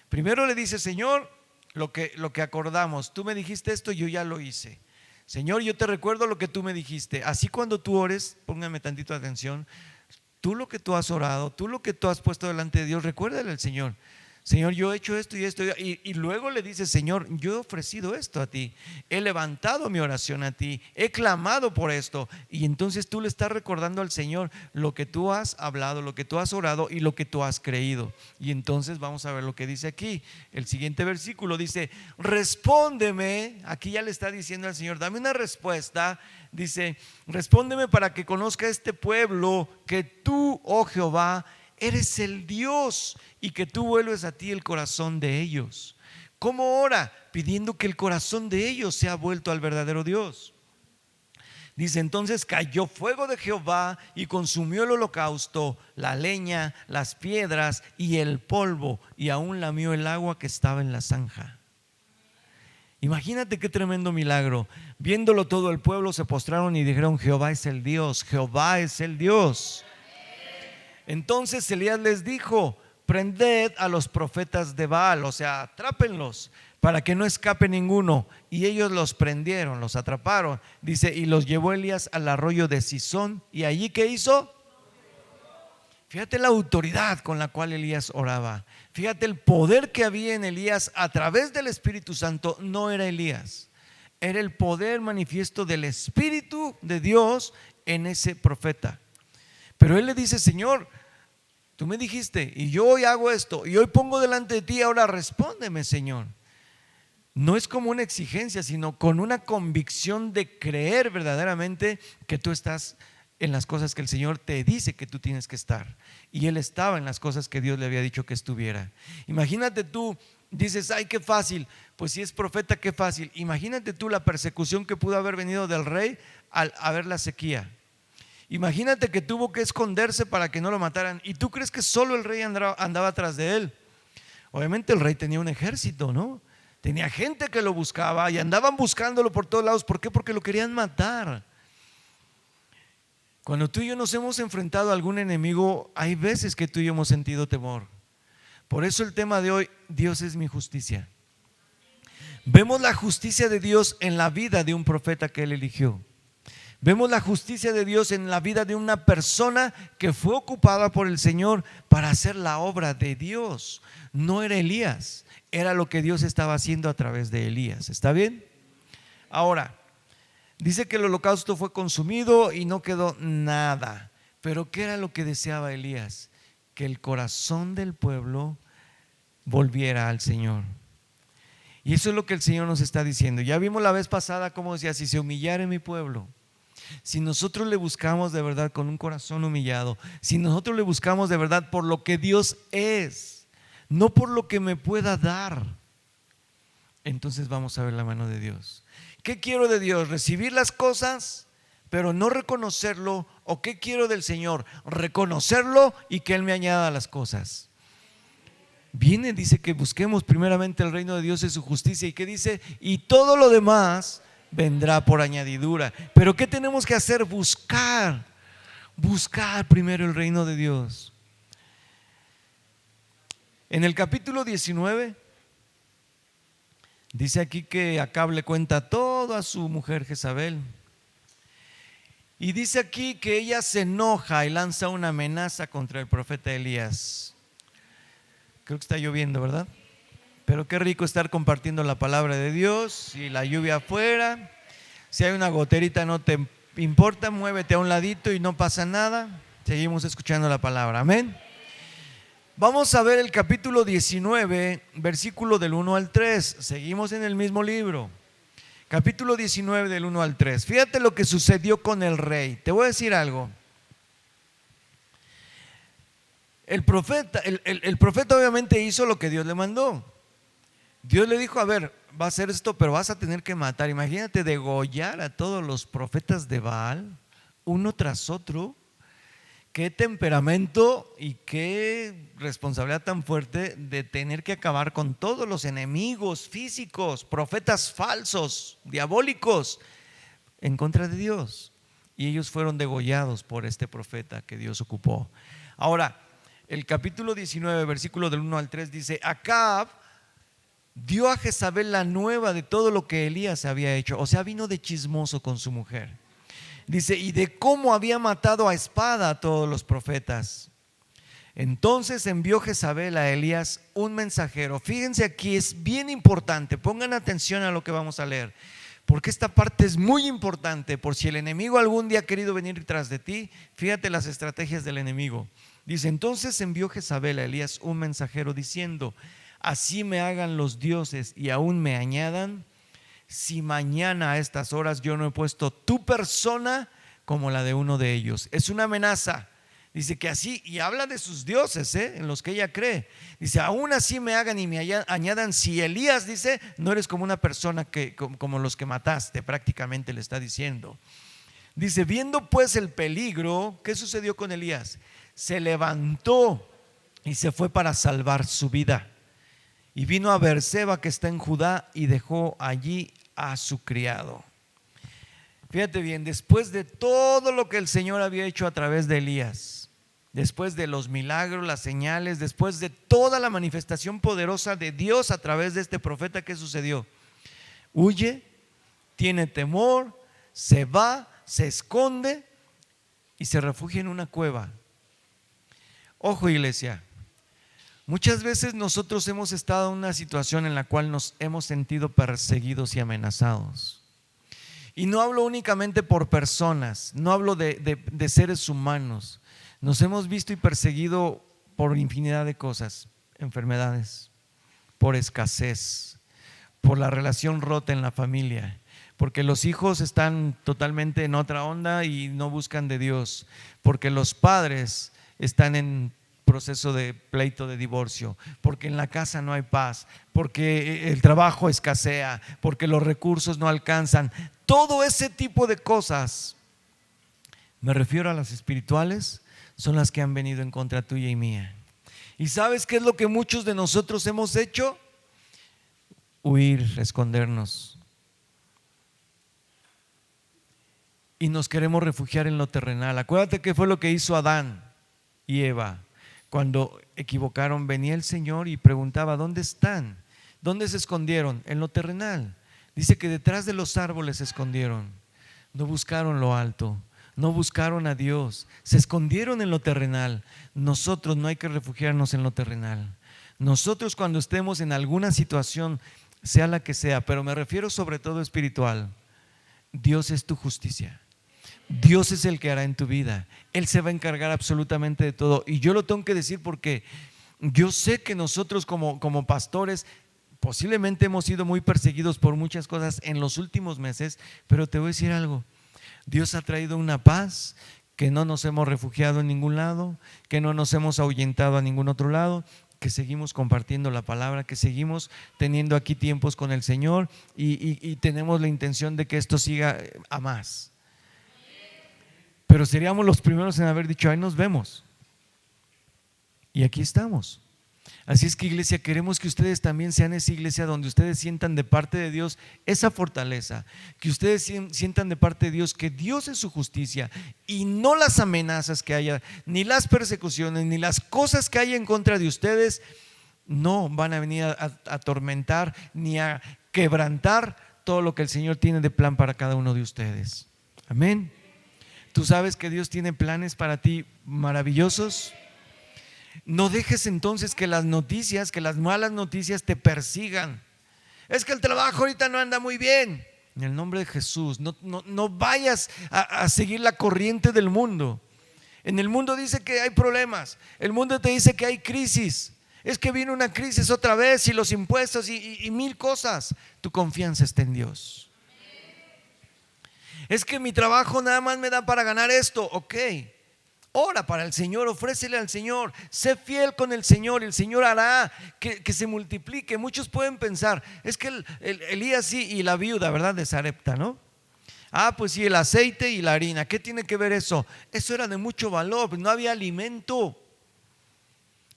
Primero le dice: Señor, lo que acordamos, tú me dijiste esto, yo ya lo hice. Señor, yo te recuerdo lo que tú me dijiste. Así cuando tú ores, póngame tantito atención, tú lo que tú has orado, tú lo que tú has puesto delante de Dios, recuérdale al Señor: Señor, yo he hecho esto y esto, y luego le dice: Señor, yo he ofrecido esto a ti, he levantado mi oración a ti, he clamado por esto. Y entonces tú le estás recordando al Señor lo que tú has hablado, lo que tú has orado y lo que tú has creído. Y entonces vamos a ver lo que dice aquí. El siguiente versículo dice: respóndeme. Aquí ya le está diciendo al Señor: dame una respuesta. Dice: respóndeme para que conozca este pueblo que tú, oh Jehová, eres el Dios, y que tú vuelves a ti el corazón de ellos. ¿Cómo ora? Pidiendo que el corazón de ellos sea vuelto al verdadero Dios. Dice: entonces cayó fuego de Jehová y consumió el holocausto, la leña, las piedras y el polvo, y aún lamió el agua que estaba en la zanja. Imagínate qué tremendo milagro. Viéndolo todo el pueblo se postraron y dijeron: Jehová es el Dios, Jehová es el Dios. Entonces Elías les dijo: prended a los profetas de Baal, o sea, atrápenlos para que no escape ninguno. Y ellos los prendieron, los atraparon. Dice: y los llevó Elías al arroyo de Sison. ¿Y allí qué hizo? Fíjate la autoridad con la cual Elías oraba. Fíjate el poder que había en Elías a través del Espíritu Santo. No era Elías, era el poder manifiesto del Espíritu de Dios en ese profeta. Pero él le dice: Señor, tú me dijiste y yo hoy hago esto y hoy pongo delante de ti, ahora respóndeme, Señor. No es como una exigencia, sino con una convicción de creer verdaderamente que tú estás en las cosas que el Señor te dice que tú tienes que estar. Y él estaba en las cosas que Dios le había dicho que estuviera. Imagínate tú, dices: ay, qué fácil. Pues si es profeta, qué fácil. Imagínate tú la persecución que pudo haber venido del rey al haber la sequía. Imagínate que tuvo que esconderse para que no lo mataran. ¿Y tú crees que solo el rey andaba atrás de él? Obviamente el rey tenía un ejército, ¿no? Tenía gente que lo buscaba y andaban buscándolo por todos lados. ¿Por qué? Porque lo querían matar. Cuando tú y yo nos hemos enfrentado a algún enemigo, hay veces que tú y yo hemos sentido temor. Por eso el tema de hoy: Dios es mi justicia. Vemos la justicia de Dios en la vida de un profeta que él eligió. Vemos la justicia de Dios en la vida de una persona que fue ocupada por el Señor para hacer la obra de Dios. No era Elías, era lo que Dios estaba haciendo a través de Elías. ¿Está bien? Ahora, dice que el holocausto fue consumido y no quedó nada. Pero ¿qué era lo que deseaba Elías? Que el corazón del pueblo volviera al Señor. Y eso es lo que el Señor nos está diciendo. Ya vimos la vez pasada cómo decía: si se humillara mi pueblo. Si nosotros le buscamos de verdad con un corazón humillado, si nosotros le buscamos de verdad por lo que Dios es, no por lo que me pueda dar, entonces vamos a ver la mano de Dios. ¿Qué quiero de Dios? ¿Recibir las cosas pero no reconocerlo? ¿O qué quiero del Señor? Reconocerlo y que Él me añada las cosas. Viene, dice que busquemos primeramente el reino de Dios y su justicia. ¿Y qué dice? Y todo lo demás vendrá por añadidura. Pero ¿qué tenemos que hacer? Buscar primero el reino de Dios. En el capítulo 19 dice aquí que Acab le cuenta todo a su mujer Jezabel. Y dice aquí que ella se enoja y lanza una amenaza contra el profeta Elías. Creo que está lloviendo, ¿verdad? Pero qué rico estar compartiendo la palabra de Dios. Y la lluvia afuera, si hay una goterita no te importa, muévete a un ladito y no pasa nada. Seguimos escuchando la palabra, amén. Vamos a ver el capítulo 19, versículo del 1 al 3. Seguimos en el mismo libro. Capítulo 19 del 1 al 3. Fíjate lo que sucedió con el rey. Te voy a decir algo. El profeta obviamente hizo lo que Dios le mandó. Dios le dijo, a ver, va a hacer esto, pero vas a tener que matar. Imagínate degollar a todos los profetas de Baal, uno tras otro. Qué temperamento y qué responsabilidad tan fuerte de tener que acabar con todos los enemigos físicos, profetas falsos, diabólicos, en contra de Dios. Y ellos fueron degollados por este profeta que Dios ocupó. Ahora, el capítulo 19, versículo del 1 al 3 dice: Acab dio a Jezabel la nueva de todo lo que Elías había hecho. O sea, vino de chismoso con su mujer. Dice, y de cómo había matado a espada a todos los profetas. Entonces envió Jezabel a Elías un mensajero. Fíjense aquí, es bien importante, pongan atención a lo que vamos a leer, porque esta parte es muy importante. Por si el enemigo algún día ha querido venir tras de ti, fíjate las estrategias del enemigo. Dice, entonces envió Jezabel a Elías un mensajero diciendo: así me hagan los dioses y aún me añadan, si mañana a estas horas yo no he puesto tu persona como la de uno de ellos. Es una amenaza. Dice que así, y habla de sus dioses, en los que ella cree. Dice, aún así me hagan y me añadan, si Elías, dice, no eres como una persona como los que mataste, prácticamente le está diciendo. Dice, viendo pues el peligro, ¿qué sucedió con Elías? Se levantó y se fue para salvar su vida. Y vino a Beerseba, que está en Judá, y dejó allí a su criado. Fíjate bien, después de todo lo que el Señor había hecho a través de Elías, después de los milagros, las señales, después de toda la manifestación poderosa de Dios a través de este profeta, ¿qué sucedió? Huye, tiene temor, se va, se esconde y se refugia en una cueva. Ojo, iglesia, muchas veces nosotros hemos estado en una situación en la cual nos hemos sentido perseguidos y amenazados. Y no hablo únicamente por personas, no hablo de seres humanos. Nos hemos visto y perseguido por infinidad de cosas: enfermedades, por escasez, por la relación rota en la familia, porque los hijos están totalmente en otra onda y no buscan de Dios, porque los padres están en proceso de pleito de divorcio, porque en la casa no hay paz, porque el trabajo escasea, porque los recursos no alcanzan. Todo ese tipo de cosas, me refiero a las espirituales, son las que han venido en contra tuya y mía. ¿Y sabes qué es lo que muchos de nosotros hemos hecho? Huir, escondernos. Y nos queremos refugiar en lo terrenal. Acuérdate que fue lo que hizo Adán y Eva. Cuando equivocaron, venía el Señor y preguntaba: ¿dónde están? ¿Dónde se escondieron? En lo terrenal. Dice que detrás de los árboles se escondieron. No buscaron lo alto, no buscaron a Dios, se escondieron en lo terrenal. Nosotros no hay que refugiarnos en lo terrenal. Nosotros, cuando estemos en alguna situación, sea la que sea, pero me refiero sobre todo espiritual, Dios es tu justicia. Dios es el que hará en tu vida. Él se va a encargar absolutamente de todo. Y yo lo tengo que decir porque yo sé que nosotros como pastores posiblemente hemos sido muy perseguidos por muchas cosas en los últimos meses, pero te voy a decir algo: Dios ha traído una paz, que no nos hemos refugiado en ningún lado, que no nos hemos ahuyentado a ningún otro lado, que seguimos compartiendo la palabra, que seguimos teniendo aquí tiempos con el Señor y tenemos la intención de que esto siga a más. Pero seríamos los primeros en haber dicho: ahí nos vemos. Y aquí estamos. Así es que, iglesia, queremos que ustedes también sean esa iglesia donde ustedes sientan de parte de Dios esa fortaleza, que ustedes sientan de parte de Dios que Dios es su justicia y no las amenazas que haya, ni las persecuciones, ni las cosas que haya en contra de ustedes no van a venir a atormentar ni a quebrantar todo lo que el Señor tiene de plan para cada uno de ustedes. Amén. Tú sabes que Dios tiene planes para ti maravillosos. No dejes entonces que las noticias, que las malas noticias te persigan. Es que el trabajo ahorita no anda muy bien. En el nombre de Jesús, no vayas a seguir la corriente del mundo. En el mundo dice que hay problemas, el mundo te dice que hay crisis. Es que viene una crisis otra vez y los impuestos y mil cosas. Tu confianza está en Dios. Es que mi trabajo nada más me da para ganar esto. Ok, ora para el Señor, ofrécele al Señor, sé fiel con el Señor hará que se multiplique. Muchos pueden pensar, es que Elías sí y la viuda, ¿verdad? De Sarepta, ¿no? Pues sí, el aceite y la harina, ¿qué tiene que ver eso? Eso era de mucho valor, no había alimento.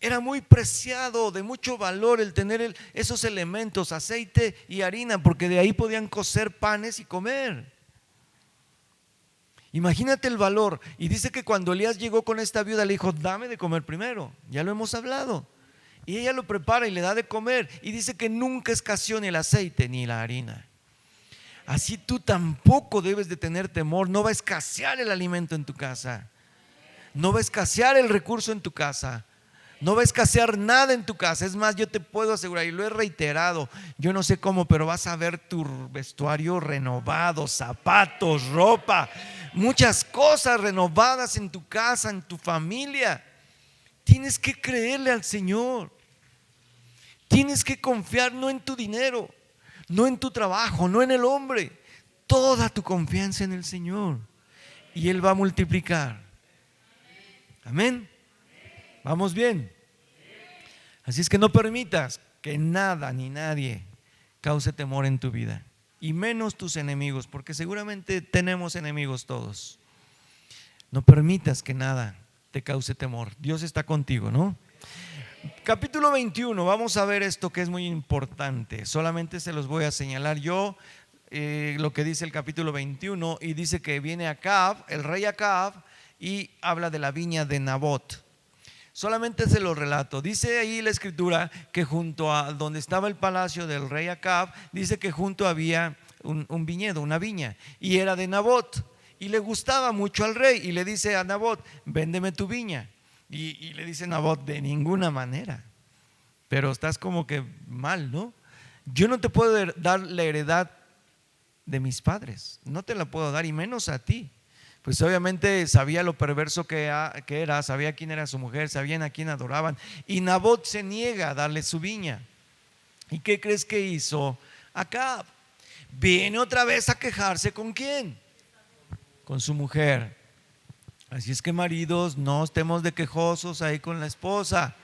Era muy preciado, de mucho valor el tener esos elementos, aceite y harina, porque de ahí podían cocer panes y comer. Imagínate el valor. Y dice que cuando Elías llegó con esta viuda, le dijo: dame de comer primero, ya lo hemos hablado. Y ella lo prepara y le da de comer. Y dice que nunca escaseó ni el aceite ni la harina. Así tú tampoco debes de tener temor. No va a escasear el alimento en tu casa, no va a escasear el recurso en tu casa, no va a escasear nada en tu casa. Es más, yo te puedo asegurar, y lo he reiterado, yo no sé cómo, pero vas a ver tu vestuario renovado, zapatos, ropa, muchas cosas renovadas en tu casa, en tu familia. Tienes que creerle al Señor. Tienes que confiar no en tu dinero, no en tu trabajo, no en el hombre. Toda tu confianza en el Señor, y Él va a multiplicar. Amén. ¿Vamos bien? Así es que no permitas que nada ni nadie cause temor en tu vida, y menos tus enemigos, porque seguramente tenemos enemigos todos. No permitas que nada te cause temor. Dios está contigo, ¿no? Capítulo 21, vamos a ver esto que es muy importante. Solamente se los voy a señalar yo lo que dice el capítulo 21, y dice que viene Acab, el rey Acab, y habla de la viña de Nabot. Solamente se lo relato. Dice ahí la escritura que junto a donde estaba el palacio del rey Acab, dice que junto había un viñedo, una viña, y era de Nabot, y le gustaba mucho al rey, y le dice a Nabot: véndeme tu viña. Y le dice Nabot: de ninguna manera, pero estás como que mal, ¿no? Yo no te puedo dar la heredad de mis padres, no te la puedo dar, y menos a ti. Pues obviamente sabía lo perverso que era, sabía quién era su mujer, sabían a quién adoraban, y Nabot se niega a darle su viña. ¿Y qué crees que hizo Acab? Viene otra vez a quejarse. ¿Con quién? Con su mujer. Así es que, maridos, no estemos de quejosos ahí con la esposa.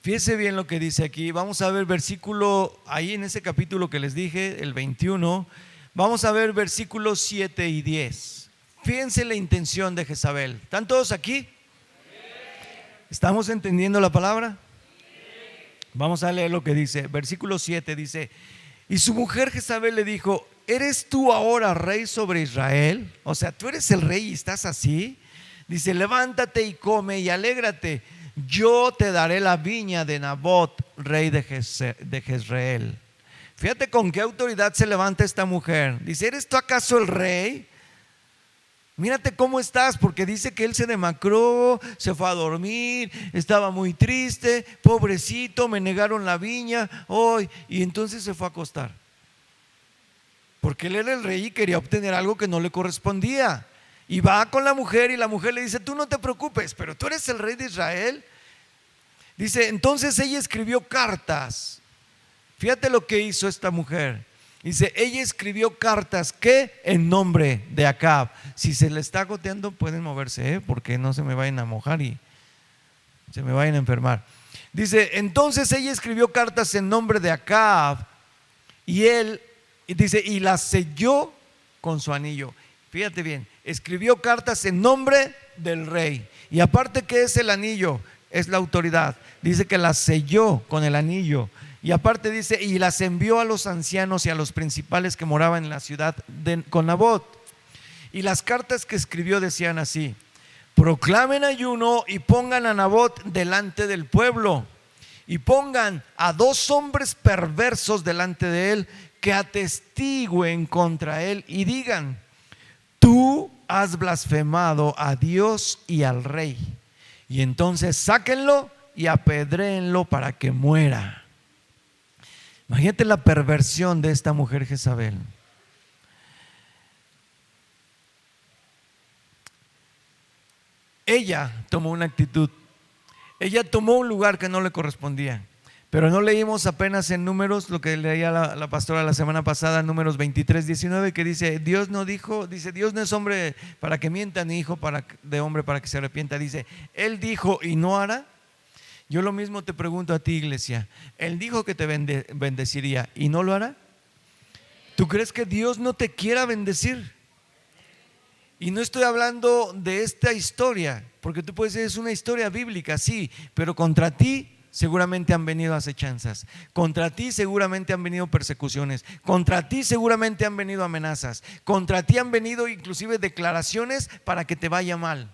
Fíjese bien lo que dice aquí. Vamos a ver versículo, ahí en ese capítulo que les dije, el 21. Vamos a ver versículos 7 y 10. Fíjense la intención de Jezabel. ¿Están todos aquí? ¿Estamos entendiendo la palabra? Vamos a leer lo que dice. Versículo 7 dice: y su mujer Jezabel le dijo: ¿eres tú ahora rey sobre Israel? O sea, tú eres el rey y estás así. Dice: levántate y come y alégrate, yo te daré la viña de Nabot, rey de Jezreel. Fíjate con qué autoridad se levanta esta mujer. Dice: ¿eres tú acaso el rey? Mírate cómo estás, porque dice que él se demacró, se fue a dormir, estaba muy triste, pobrecito, me negaron la viña hoy, y entonces se fue a acostar. Porque él era el rey y quería obtener algo que no le correspondía. Y va con la mujer, y la mujer le dice: tú no te preocupes, pero tú eres el rey de Israel. Dice: entonces ella escribió cartas. Fíjate lo que hizo esta mujer. Dice: ella escribió cartas que en nombre de Acab. Si se le está goteando, pueden moverse, porque no se me vayan a mojar y se me vayan a enfermar. Dice: entonces ella escribió cartas en nombre de Acab, y él, y dice, y las selló con su anillo. Fíjate bien, escribió cartas en nombre del rey. Y aparte, ¿qué es el anillo? Es la autoridad. Dice que las selló con el anillo. Y aparte dice: y las envió a los ancianos y a los principales que moraban en la ciudad con Nabot. Y las cartas que escribió decían así: proclamen ayuno y pongan a Nabot delante del pueblo, y pongan a 2 hombres perversos delante de él, que atestiguen contra él y digan: tú has blasfemado a Dios y al rey. Y entonces sáquenlo y apedréenlo para que muera. Imagínate la perversión de esta mujer Jezabel. ella tomó una actitud. Ella tomó un lugar que no le correspondía. Pero no leímos apenas en Números lo que leía la pastora la semana pasada, Números 23:19, que dice, Dios no dijo, dice, Dios no es hombre para que mienta, ni hijo de hombre para que se arrepienta. Dice, Él dijo y no hará. Yo lo mismo te pregunto a ti, iglesia. Él dijo que te bendeciría y no lo hará. ¿Tú crees que Dios no te quiera bendecir? Y no estoy hablando de esta historia, porque tú puedes decir, es una historia bíblica, sí, pero contra ti seguramente han venido acechanzas, contra ti seguramente han venido persecuciones, contra ti seguramente han venido amenazas, contra ti han venido inclusive declaraciones para que te vaya mal.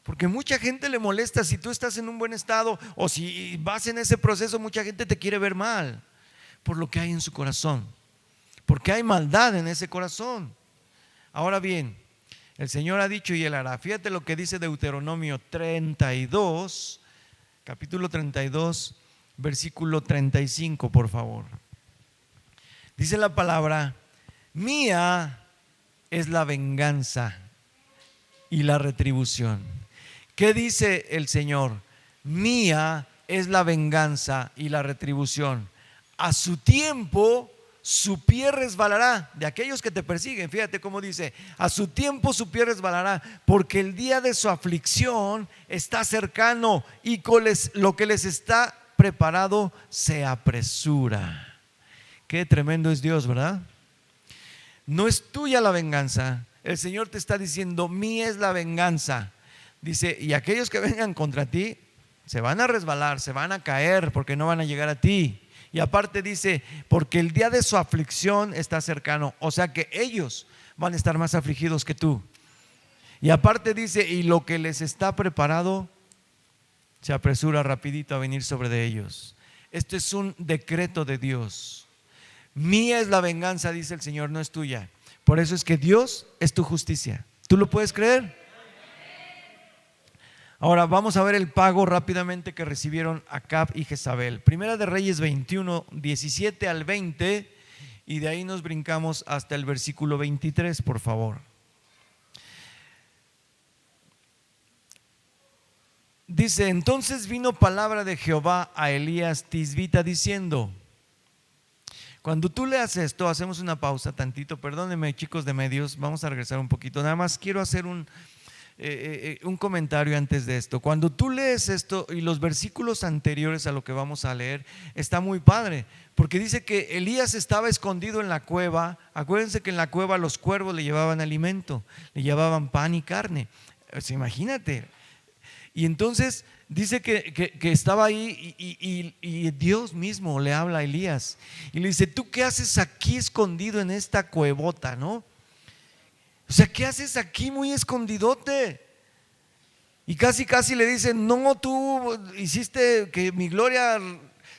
Porque mucha gente le molesta si tú estás en un buen estado o si vas en ese proceso, mucha gente te quiere ver mal por lo que hay en su corazón, porque hay maldad en ese corazón. Ahora bien, el Señor ha dicho y Él hará. Fíjate lo que dice Deuteronomio 32, capítulo 32, versículo 35, por favor. Dice la palabra, mía es la venganza y la retribución. ¿Qué dice el Señor? Mía es la venganza y la retribución. A su tiempo su pie resbalará de aquellos que te persiguen. Fíjate cómo dice, a su tiempo su pie resbalará, porque el día de su aflicción está cercano y lo que les está preparado se apresura. Qué tremendo es Dios, ¿verdad? No es tuya la venganza. El Señor te está diciendo, mía es la venganza. Dice, y aquellos que vengan contra ti se van a resbalar, se van a caer porque no van a llegar a ti. Y aparte dice, porque el día de su aflicción está cercano. O sea que ellos van a estar más afligidos que tú. Y aparte dice, y lo que les está preparado se apresura rapidito a venir sobre de ellos. Esto es un decreto de Dios. Mía es la venganza, dice el Señor, no es tuya. Por eso es que Dios es tu justicia. ¿Tú lo puedes creer? Ahora vamos a ver el pago rápidamente que recibieron Acab y Jezabel. Primera de Reyes 21, 17 al 20, y de ahí nos brincamos hasta el versículo 23, por favor. Dice, entonces vino palabra de Jehová a Elías Tisbita diciendo. Cuando tú leas esto, hacemos una pausa tantito, perdónenme chicos de medios, vamos a regresar un poquito. Nada más quiero hacer un comentario antes de esto. Cuando tú lees esto y los versículos anteriores a lo que vamos a leer, está muy padre, porque dice que Elías estaba escondido en la cueva. Acuérdense que en la cueva los cuervos le llevaban alimento, le llevaban pan y carne. Imagínate. Y entonces dice que estaba ahí y Dios mismo le habla a Elías y le dice, ¿tú qué haces aquí escondido en esta cuevota, no? O sea, ¿qué haces aquí muy escondidote? Y casi le dicen, no, tú hiciste que mi gloria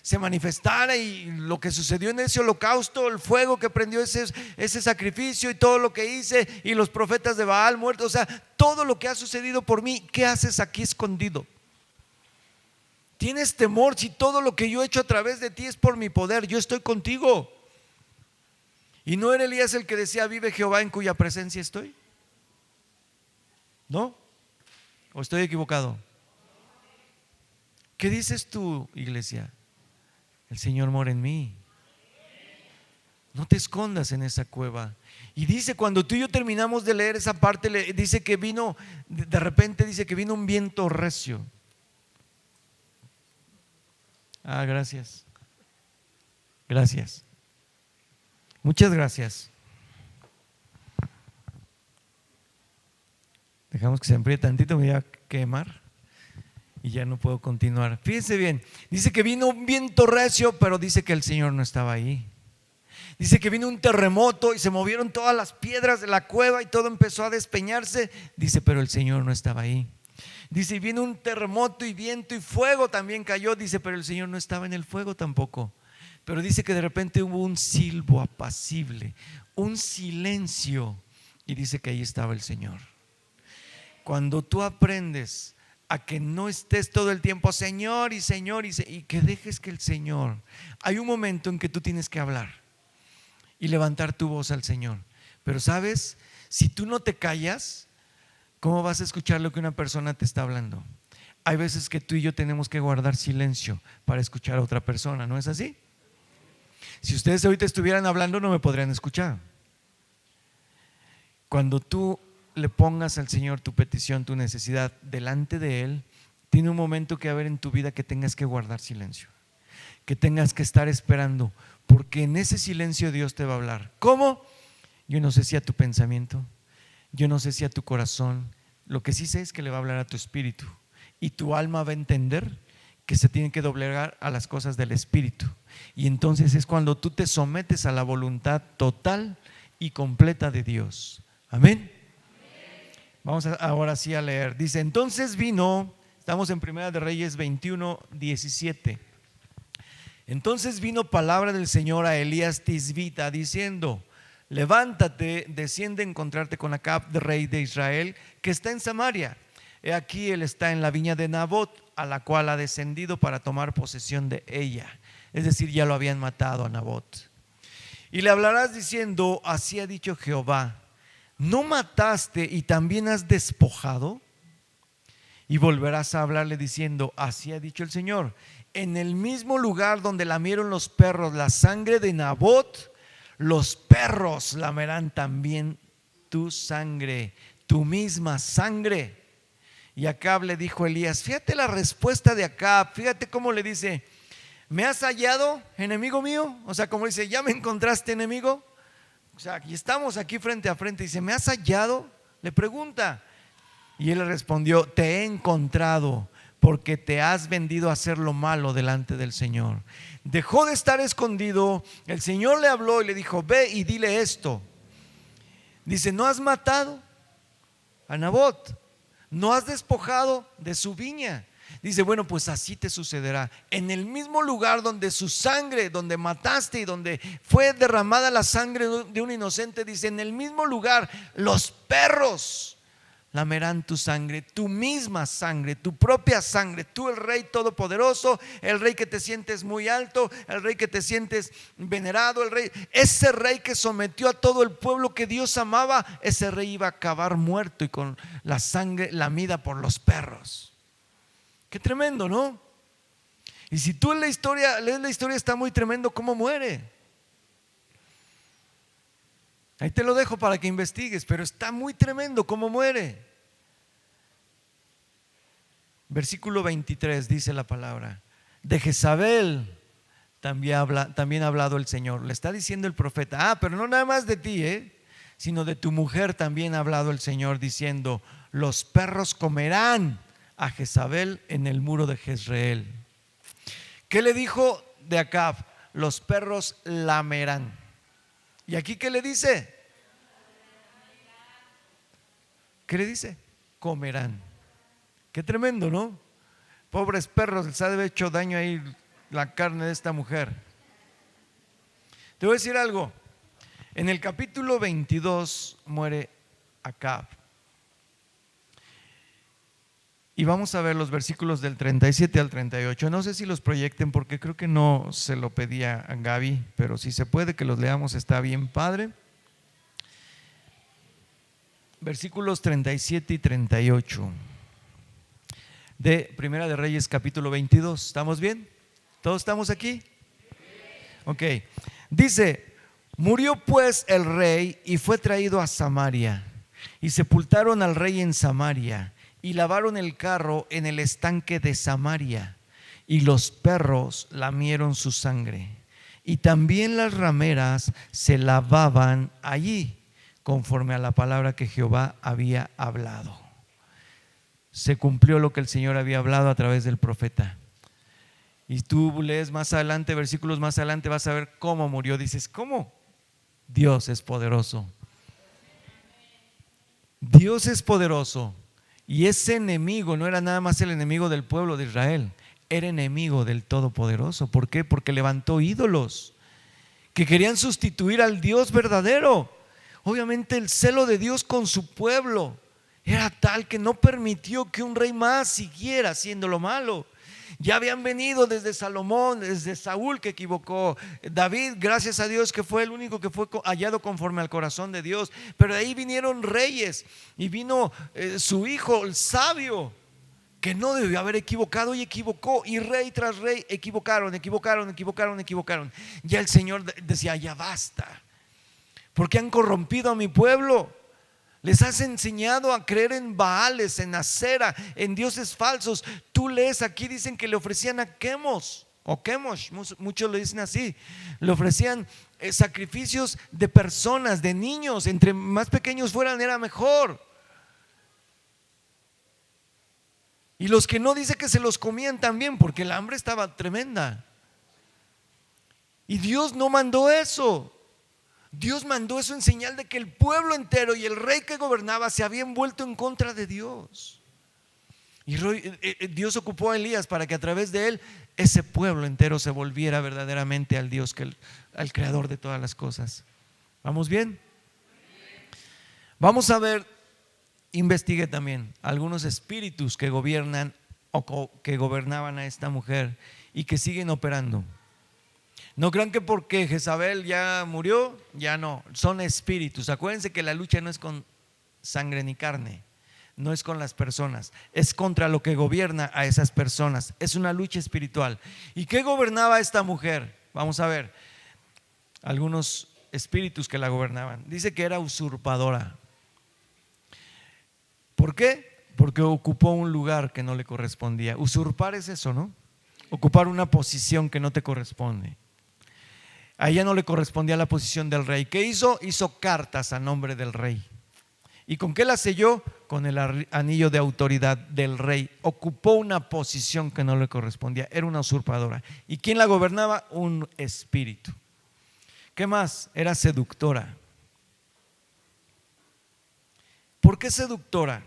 se manifestara y lo que sucedió en ese holocausto, el fuego que prendió ese sacrificio y todo lo que hice y los profetas de Baal muertos, o sea, todo lo que ha sucedido por mí, ¿qué haces aquí escondido? ¿Tienes temor si todo lo que yo he hecho a través de ti es por mi poder? Yo estoy contigo. ¿Y no era Elías el que decía, vive Jehová en cuya presencia estoy? ¿No? ¿O estoy equivocado? ¿Qué dices tú, iglesia? El Señor mora en mí. No te escondas en esa cueva. Y dice, cuando tú y yo terminamos de leer esa parte, dice que vino, de repente dice que vino un viento recio. Gracias. Gracias. Muchas gracias. Dejamos que se enfríe tantito, me voy a quemar y ya no puedo continuar. Fíjense bien, dice que vino un viento recio, pero dice que el Señor no estaba ahí. Dice que vino un terremoto y se movieron todas las piedras de la cueva y todo empezó a despeñarse. Dice, pero el Señor no estaba ahí. Dice, y vino un terremoto y viento y fuego también cayó. Dice, pero el Señor no estaba en el fuego tampoco. Pero dice que de repente hubo un silbo apacible, un silencio, y dice que ahí estaba el Señor. Cuando tú aprendes a que no estés todo el tiempo Señor y Señor y que dejes que el Señor, hay un momento en que tú tienes que hablar y levantar tu voz al Señor. Pero sabes, si tú no te callas, ¿Cómo vas a escuchar lo que una persona te está hablando? Hay veces que tú y yo tenemos que guardar silencio para escuchar a otra persona, ¿no es así? Si ustedes ahorita estuvieran hablando no me podrían escuchar. Cuando tú le pongas al Señor tu petición, tu necesidad delante de Él, tiene un momento que haber en tu vida que tengas que guardar silencio, que tengas que estar esperando, porque en ese silencio Dios te va a hablar. ¿Cómo? Yo no sé si a tu pensamiento, yo no sé si a tu corazón, lo que sí sé es que le va a hablar a tu espíritu y tu alma va a entender que se tiene que doblegar a las cosas del espíritu, y entonces es cuando tú te sometes a la voluntad total y completa de Dios. Amén. Vamos ahora sí a leer. Dice, entonces vino, estamos en Primera de Reyes 21, 17. Entonces vino palabra del Señor a Elías Tisbita diciendo, levántate, desciende a encontrarte con Acab, rey de Israel, que está en Samaria. He aquí él está en la viña de Nabot, a la cual ha descendido para tomar posesión de ella. Es decir, ya lo habían matado a Nabot. Y le hablarás diciendo, así ha dicho Jehová, ¿no mataste y también has despojado? Y volverás a hablarle diciendo, así ha dicho el Señor, en el mismo lugar donde lamieron los perros la sangre de Nabot, los perros lamerán también tu sangre, tu misma sangre. Y Acab le dijo a Elías, fíjate la respuesta de Acab, fíjate cómo le dice, ¿me has hallado, enemigo mío? O sea, como dice, ¿ya me encontraste, enemigo? O sea, y estamos aquí frente a frente. Dice, ¿me has hallado? Le pregunta. Y él le respondió, te he encontrado porque te has vendido a hacer lo malo delante del Señor. Dejó de estar escondido. El Señor le habló y le dijo, ve y dile esto. Dice, ¿no has matado a Nabot? ¿No has despojado de su viña? Dice, bueno, pues así te sucederá. En el mismo lugar donde su sangre, donde mataste y donde fue derramada la sangre de un inocente, dice, en el mismo lugar los perros lamerán tu sangre, tu misma sangre, tu propia sangre. Tú, el Rey Todopoderoso, el Rey que te sientes muy alto, el Rey que te sientes venerado, el Rey, ese Rey que sometió a todo el pueblo que Dios amaba, ese Rey iba a acabar muerto y con la sangre lamida por los perros. Qué tremendo, ¿no? Y si tú lees la historia, está muy tremendo cómo muere. Ahí te lo dejo para que investigues, pero está muy tremendo cómo muere. Versículo 23 dice la palabra, de Jezabel también ha hablado el Señor. Le está diciendo el profeta, pero no nada más de ti, sino de tu mujer también ha hablado el Señor diciendo, los perros comerán a Jezabel en el muro de Jezreel. ¿Qué le dijo de Acab? Los perros lamerán. ¿Y aquí qué le dice? ¿Qué le dice? Comerán. Qué tremendo, ¿no? Pobres perros, les ha de haber hecho daño ahí la carne de esta mujer. Te voy a decir algo. En el capítulo 22 muere Acab. Y vamos a ver los versículos del 37 al 38. No sé si los proyecten porque creo que no se lo pedía a Gaby, pero si se puede que los leamos está bien padre. Versículos 37 y 38 de Primera de Reyes capítulo 22. ¿Estamos bien? ¿Todos estamos aquí? Ok. Dice, murió pues el rey y fue traído a Samaria y sepultaron al rey en Samaria. Y lavaron el carro en el estanque de Samaria, y los perros lamieron su sangre. Y también las rameras se lavaban allí, conforme a la palabra que Jehová había hablado. Se cumplió lo que el Señor había hablado a través del profeta. Y tú lees más adelante, versículos más adelante, vas a ver cómo murió. Dices, ¿cómo? Dios es poderoso. Dios es poderoso. Y ese enemigo no era nada más el enemigo del pueblo de Israel, era enemigo del Todopoderoso. ¿Por qué? Porque levantó ídolos que querían sustituir al Dios verdadero. Obviamente el celo de Dios con su pueblo era tal que no permitió que un rey más siguiera haciendo lo malo. Ya habían venido desde Salomón, desde Saúl que equivocó, David, gracias a Dios que fue el único que fue hallado conforme al corazón de Dios, pero de ahí vinieron reyes y vino su hijo, el sabio, que no debió haber equivocado y equivocó, y rey tras rey equivocaron. Ya el Señor decía, ya basta, porque han corrompido a mi pueblo. Les has enseñado a creer en Baales, en Acera, en dioses falsos. Tú lees aquí, dicen que le ofrecían a Quemos o Chemosh, muchos lo dicen así. Le ofrecían sacrificios de personas, de niños. Entre más pequeños fueran era mejor. Y los que no, dice que se los comían también, porque el hambre estaba tremenda. Y Dios no mandó eso. Dios mandó eso en señal de que el pueblo entero y el rey que gobernaba se habían vuelto en contra de Dios. Y Dios ocupó a Elías para que a través de él ese pueblo entero se volviera verdaderamente al Dios, al creador de todas las cosas. ¿Vamos bien? Vamos a ver, investigué también algunos espíritus que gobiernan o que gobernaban a esta mujer y que siguen operando. No crean que porque Jezabel ya murió, ya no, son espíritus. Acuérdense que la lucha no es con sangre ni carne, no es con las personas, es contra lo que gobierna a esas personas. Es una lucha espiritual. ¿Y qué gobernaba esta mujer? Vamos a ver algunos espíritus que la gobernaban. Dice que era usurpadora. ¿Por qué? Porque ocupó un lugar que no le correspondía. Usurpar es eso, ¿no? Ocupar una posición que no te corresponde. A ella no le correspondía la posición del rey. ¿Qué hizo? Hizo cartas a nombre del rey. ¿Y con qué las selló? Con el anillo de autoridad del rey. Ocupó una posición que no le correspondía. Era una usurpadora. ¿Y quién la gobernaba? Un espíritu. ¿Qué más? Era seductora. ¿Por qué seductora?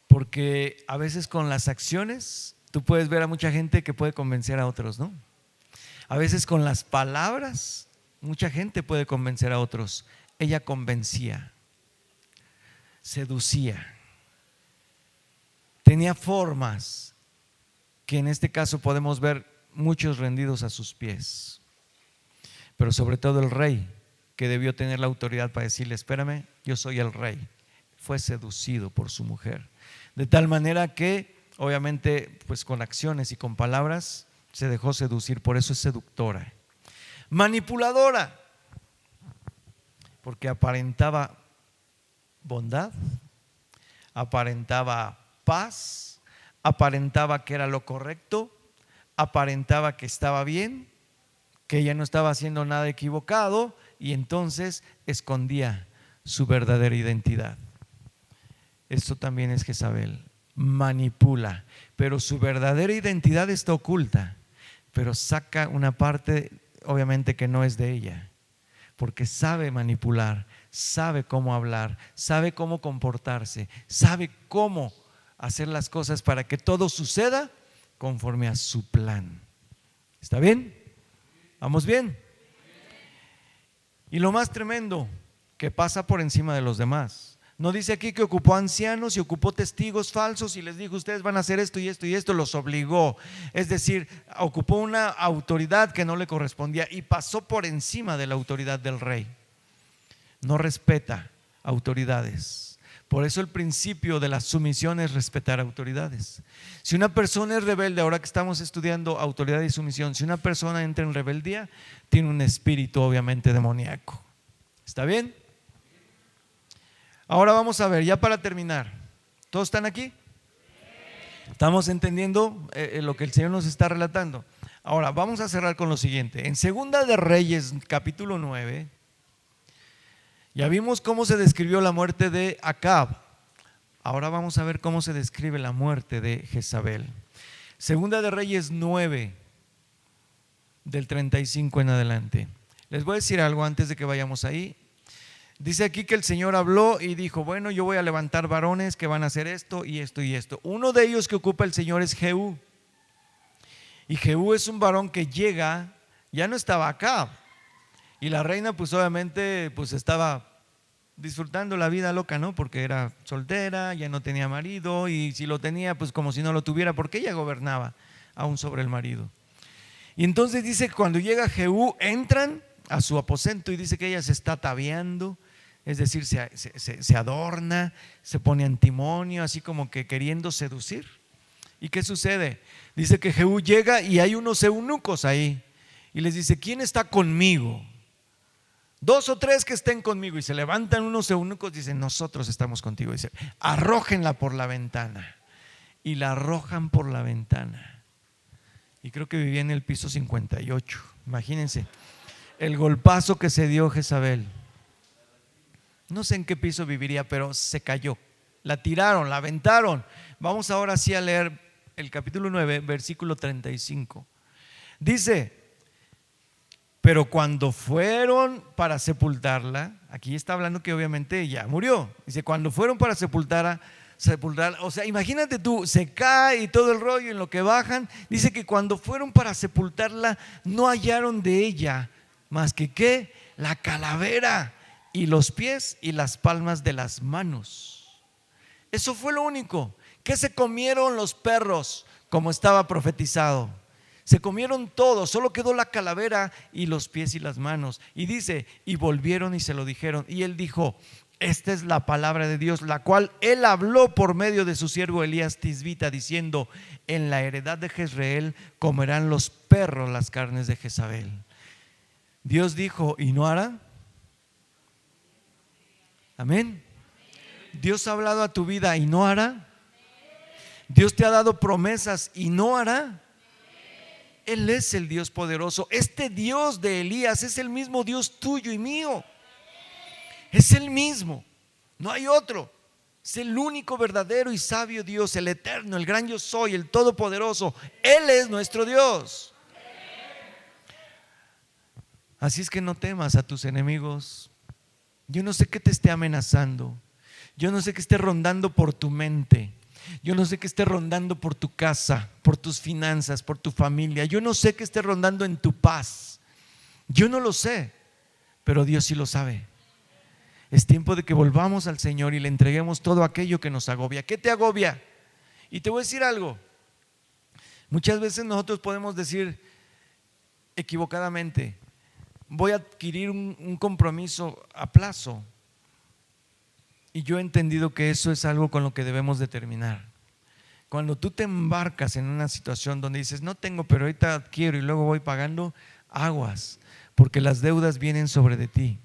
Porque a veces con las acciones tú puedes ver a mucha gente que puede convencer a otros, ¿no? A veces con las palabras mucha gente puede convencer a otros. Ella convencía, seducía, tenía formas que en este caso podemos ver muchos rendidos a sus pies, pero sobre todo el rey, que debió tener la autoridad para decirle: espérame, yo soy el rey. Fue seducido por su mujer, de tal manera que obviamente pues con acciones y con palabras se dejó seducir. Por eso es seductora. Manipuladora, porque aparentaba bondad, aparentaba paz, aparentaba que era lo correcto, aparentaba que estaba bien, que ella no estaba haciendo nada equivocado, y entonces escondía su verdadera identidad. Esto también es Jezabel. Manipula, pero su verdadera identidad está oculta, pero saca una parte obviamente que no es de ella, porque sabe manipular, sabe cómo hablar, sabe cómo comportarse, sabe cómo hacer las cosas para que todo suceda conforme a su plan. ¿Está bien? ¿Vamos bien? Y lo más tremendo, que pasa por encima de los demás. No dice aquí que ocupó ancianos y ocupó testigos falsos y les dijo: ustedes van a hacer esto y esto y esto. Los obligó, es decir, ocupó una autoridad que no le correspondía y pasó por encima de la autoridad del rey. No respeta autoridades. Por eso el principio de la sumisión es respetar autoridades. Si una persona es rebelde, ahora que estamos estudiando autoridad y sumisión, si una persona entra en rebeldía, tiene un espíritu obviamente demoníaco. ¿Está bien? Ahora vamos a ver, ya para terminar, ¿todos están aquí? ¿Estamos entendiendo lo que el Señor nos está relatando? Ahora vamos a cerrar con lo siguiente. En Segunda de Reyes, capítulo 9, ya vimos cómo se describió la muerte de Acab. Ahora vamos a ver cómo se describe la muerte de Jezabel. Segunda de Reyes 9, del 35 en adelante. Les voy a decir algo antes de que vayamos ahí. Dice aquí que el Señor habló y dijo: bueno, yo voy a levantar varones que van a hacer esto y esto y esto. Uno de ellos que ocupa el Señor es Jehú. Y Jehú es un varón que llega, ya no estaba acá. Y la reina pues obviamente pues estaba disfrutando la vida loca, ¿no? Porque era soltera, ya no tenía marido, y si lo tenía, pues como si no lo tuviera, porque ella gobernaba aún sobre el marido. Y entonces dice que cuando llega Jehú, entran a su aposento y dice que ella se está ataviando, es decir, se adorna, se pone antimonio, así como que queriendo seducir. ¿Y qué sucede? Dice que Jehú llega y hay unos eunucos ahí y les dice: ¿quién está conmigo? 2 o 3 que estén conmigo. Y se levantan unos eunucos y dicen: nosotros estamos contigo. Dice: arrójenla por la ventana. Y la arrojan por la ventana. Y creo que vivía en el piso 58. Imagínense el golpazo que se dio Jezabel. No sé en qué piso viviría, pero se cayó. La tiraron, la aventaron. Vamos ahora sí a leer el capítulo 9, versículo 35. Dice: pero cuando fueron para sepultarla, aquí está hablando que obviamente ya murió. Dice: cuando fueron para sepultarla, o sea, imagínate tú, se cae y todo el rollo en lo que bajan. Dice que cuando fueron para sepultarla, no hallaron de ella más que ¿qué? La calavera y los pies y las palmas de las manos. Eso fue lo único. ¿Qué se comieron los perros? Como estaba profetizado. Se comieron todo, solo quedó la calavera y los pies y las manos. Y dice: y volvieron y se lo dijeron. Y él dijo: esta es la palabra de Dios, la cual él habló por medio de su siervo Elías Tisbita, diciendo: en la heredad de Jezreel comerán los perros las carnes de Jezabel. Dios dijo y no hará. Amén. Dios ha hablado a tu vida y no hará. Dios te ha dado promesas y no hará. Él es el Dios poderoso. Este Dios de Elías es el mismo Dios tuyo y mío. Es el mismo, no hay otro. Es el único verdadero y sabio Dios, el eterno, el gran yo soy, el todopoderoso. Él es nuestro Dios. Así es que no temas a tus enemigos. Yo no sé qué te esté amenazando. Yo no sé qué esté rondando por tu mente. Yo no sé qué esté rondando por tu casa, por tus finanzas, por tu familia. Yo no sé qué esté rondando en tu paz. Yo no lo sé, pero Dios sí lo sabe. Es tiempo de que volvamos al Señor y le entreguemos todo aquello que nos agobia. ¿Qué te agobia? Y te voy a decir algo. Muchas veces nosotros podemos decir equivocadamente: voy a adquirir un compromiso a plazo. Y yo he entendido que eso es algo con lo que debemos de terminar. Cuando tú te embarcas en una situación donde dices: no tengo, pero ahorita adquiero y luego voy pagando, aguas, porque las deudas vienen sobre de ti.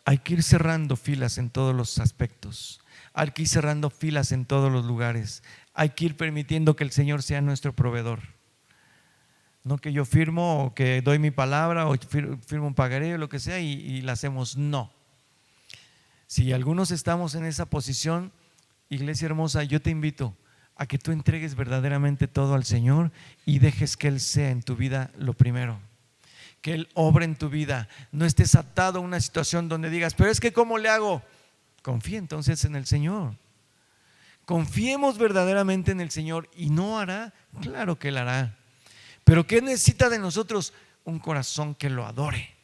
Hay que ir cerrando filas en todos los aspectos. Hay que ir cerrando filas en todos los lugares. Hay que ir permitiendo que el Señor sea nuestro proveedor. No que yo firmo o que doy mi palabra o firmo un pagaré o lo que sea y la hacemos. No. Si algunos estamos en esa posición, iglesia hermosa, yo te invito a que tú entregues verdaderamente todo al Señor y dejes que Él sea en tu vida lo primero. Que Él obre en tu vida. No estés atado a una situación donde digas: pero es que ¿cómo le hago? Confía entonces en el Señor. Confiemos verdaderamente en el Señor. ¿Y no hará? Claro que Él hará. Pero ¿qué necesita de nosotros? Un corazón que lo adore,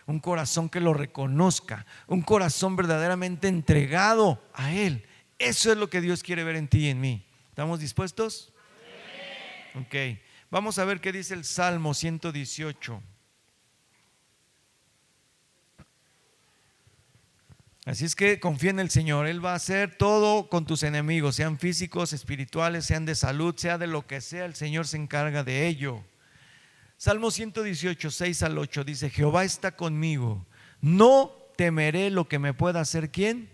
un corazón que lo reconozca, un corazón verdaderamente entregado a Él. Eso es lo que Dios quiere ver en ti y en mí. ¿Estamos dispuestos? Ok, vamos a ver qué dice el Salmo 118. Así es que confía en el Señor. Él va a hacer todo con tus enemigos, sean físicos, espirituales, sean de salud, sea de lo que sea. El Señor se encarga de ello. Salmo 118, 6 al 8 dice: Jehová está conmigo, no temeré lo que me pueda hacer. ¿Quién?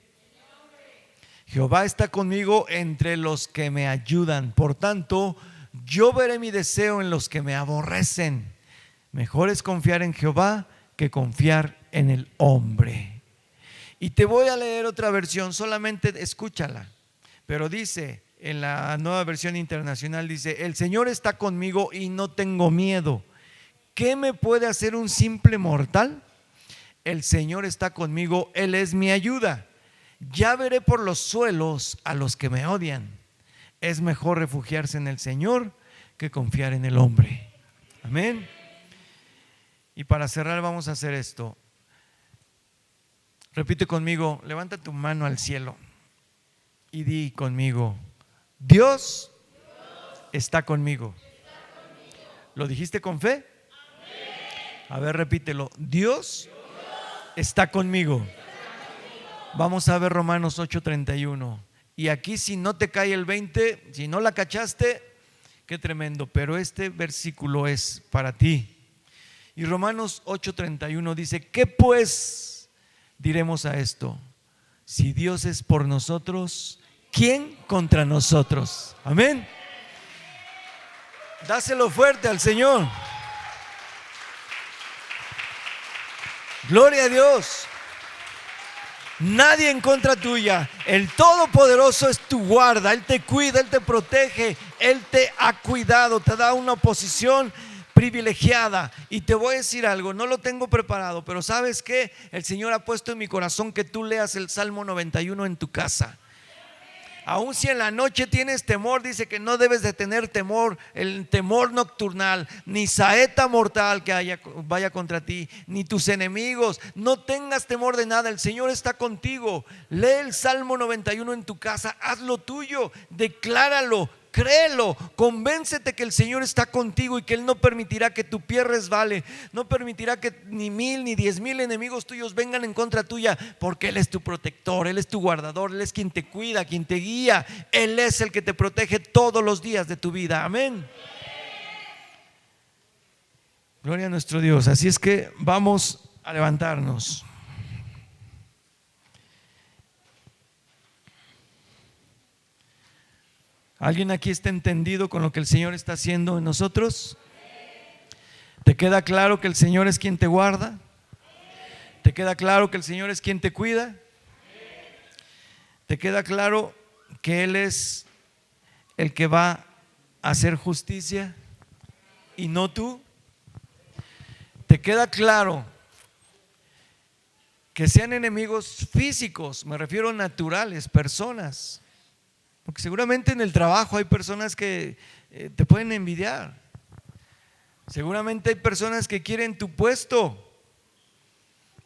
Jehová está conmigo entre los que me ayudan. Por tanto, yo veré mi deseo en los que me aborrecen. Mejor es confiar en Jehová que confiar en el hombre. Y te voy a leer otra versión, solamente escúchala. Pero dice, en la Nueva Versión Internacional dice: el Señor está conmigo y no tengo miedo. ¿Qué me puede hacer un simple mortal? El Señor está conmigo, Él es mi ayuda. Ya veré por los suelos a los que me odian. Es mejor refugiarse en el Señor que confiar en el hombre. Amén. Y para cerrar vamos a hacer esto. Repite conmigo, levanta tu mano al cielo y di conmigo: Dios está conmigo. ¿Lo dijiste con fe? A ver, repítelo. Dios está conmigo. Vamos a ver Romanos 8:31. Y aquí, si no te cae el 20, si no la cachaste, qué tremendo, pero este versículo es para ti. Y Romanos 8:31 dice: ¿qué pues diremos a esto? Si Dios es por nosotros, ¿quién contra nosotros? Amén. Dáselo fuerte al Señor. Gloria a Dios. Nadie en contra tuya. El Todopoderoso es tu guarda. Él te cuida, Él te protege, Él te ha cuidado, te da una posición privilegiada. Y te voy a decir algo, no lo tengo preparado, pero ¿sabes qué? El Señor ha puesto en mi corazón que tú leas el Salmo 91 en tu casa. Aun si en la noche tienes temor, dice que no debes de tener temor, el temor nocturnal, ni saeta mortal que vaya contra ti, ni tus enemigos. No tengas temor de nada, el Señor está contigo. Lee el Salmo 91 en tu casa, hazlo tuyo, decláralo, créelo, convéncete que el Señor está contigo y que Él no permitirá que tu pie resbale, no permitirá que ni 1000 ni 10,000 enemigos tuyos vengan en contra tuya, porque Él es tu protector, Él es tu guardador, Él es quien te cuida, quien te guía, Él es el que te protege todos los días de tu vida. Amén. Gloria a nuestro Dios. Así es que vamos a levantarnos. ¿Alguien aquí está entendido con lo que el Señor está haciendo en nosotros? ¿Te queda claro que el Señor es quien te guarda? ¿Te queda claro que el Señor es quien te cuida? ¿Te queda claro que Él es el que va a hacer justicia y no tú? ¿Te queda claro que sean enemigos físicos, me refiero a naturales, personas? Porque seguramente en el trabajo hay personas que te pueden envidiar. Seguramente hay personas que quieren tu puesto.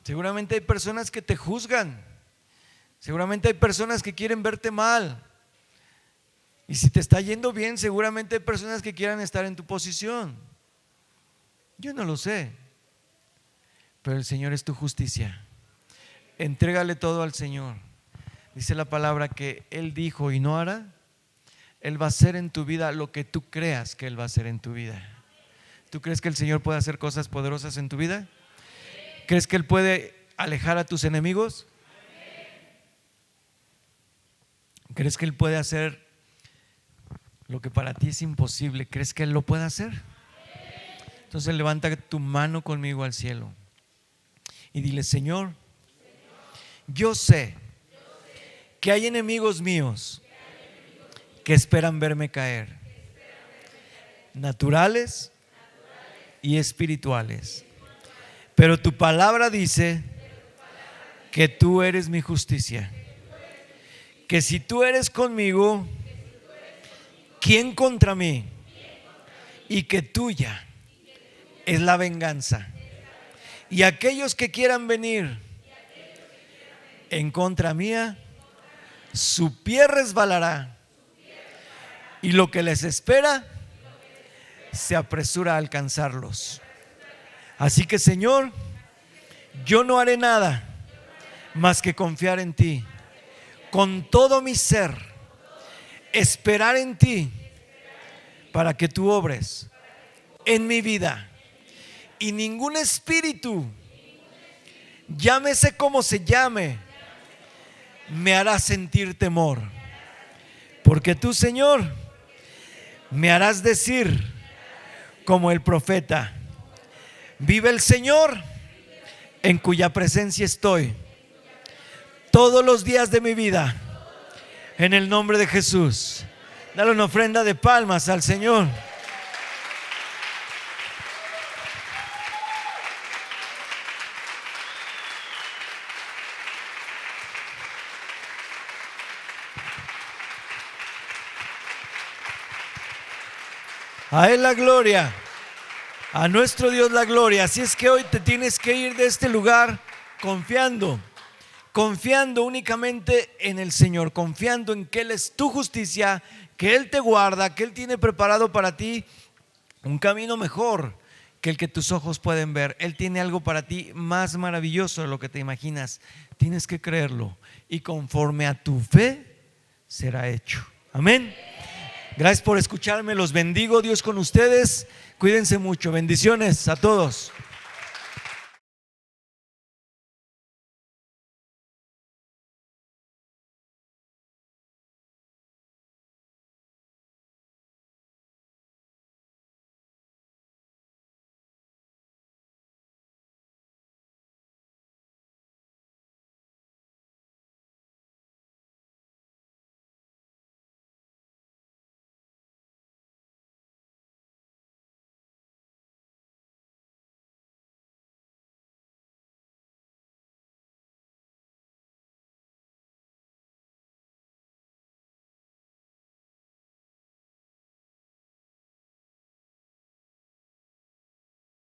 Seguramente hay personas que te juzgan. Seguramente hay personas que quieren verte mal. Y si te está yendo bien, seguramente hay personas que quieran estar en tu posición. Yo no lo sé. Pero el Señor es tu justicia. Entrégale todo al Señor. Dice la palabra que Él dijo y no hará. Él va a hacer en tu vida lo que tú creas que Él va a hacer en tu vida. ¿Tú crees que el Señor puede hacer cosas poderosas en tu vida? ¿Crees que Él puede alejar a tus enemigos? ¿Crees que Él puede hacer lo que para ti es imposible? ¿Crees que Él lo puede hacer? Entonces levanta tu mano conmigo al cielo y dile: Señor, yo sé que hay enemigos míos que esperan verme caer, naturales y espirituales, pero tu palabra dice que tú eres mi justicia, que si tú eres conmigo, ¿quién contra mí? Y que tuya es la venganza, y aquellos que quieran venir en contra mía, su pie resbalará, y lo que les espera se apresura a alcanzarlos. Así que, Señor, yo no haré nada más que confiar en ti con todo mi ser, esperar en ti para que tú obres en mi vida, y ningún espíritu, llámese como se llame, me hará sentir temor, porque tú, Señor, me harás decir como el profeta: vive el Señor, en cuya presencia estoy todos los días de mi vida, en el nombre de Jesús. Dale una ofrenda de palmas al Señor. A Él la gloria, a nuestro Dios la gloria. Así es que hoy te tienes que ir de este lugar confiando confiando únicamente en el Señor, confiando en que Él es tu justicia, que Él te guarda, que Él tiene preparado para ti un camino mejor que el que tus ojos pueden ver. Él tiene algo para ti más maravilloso de lo que te imaginas. Tienes que creerlo y conforme a tu fe será hecho. Amén. Gracias por escucharme, los bendigo, Dios con ustedes. Cuídense mucho, bendiciones a todos.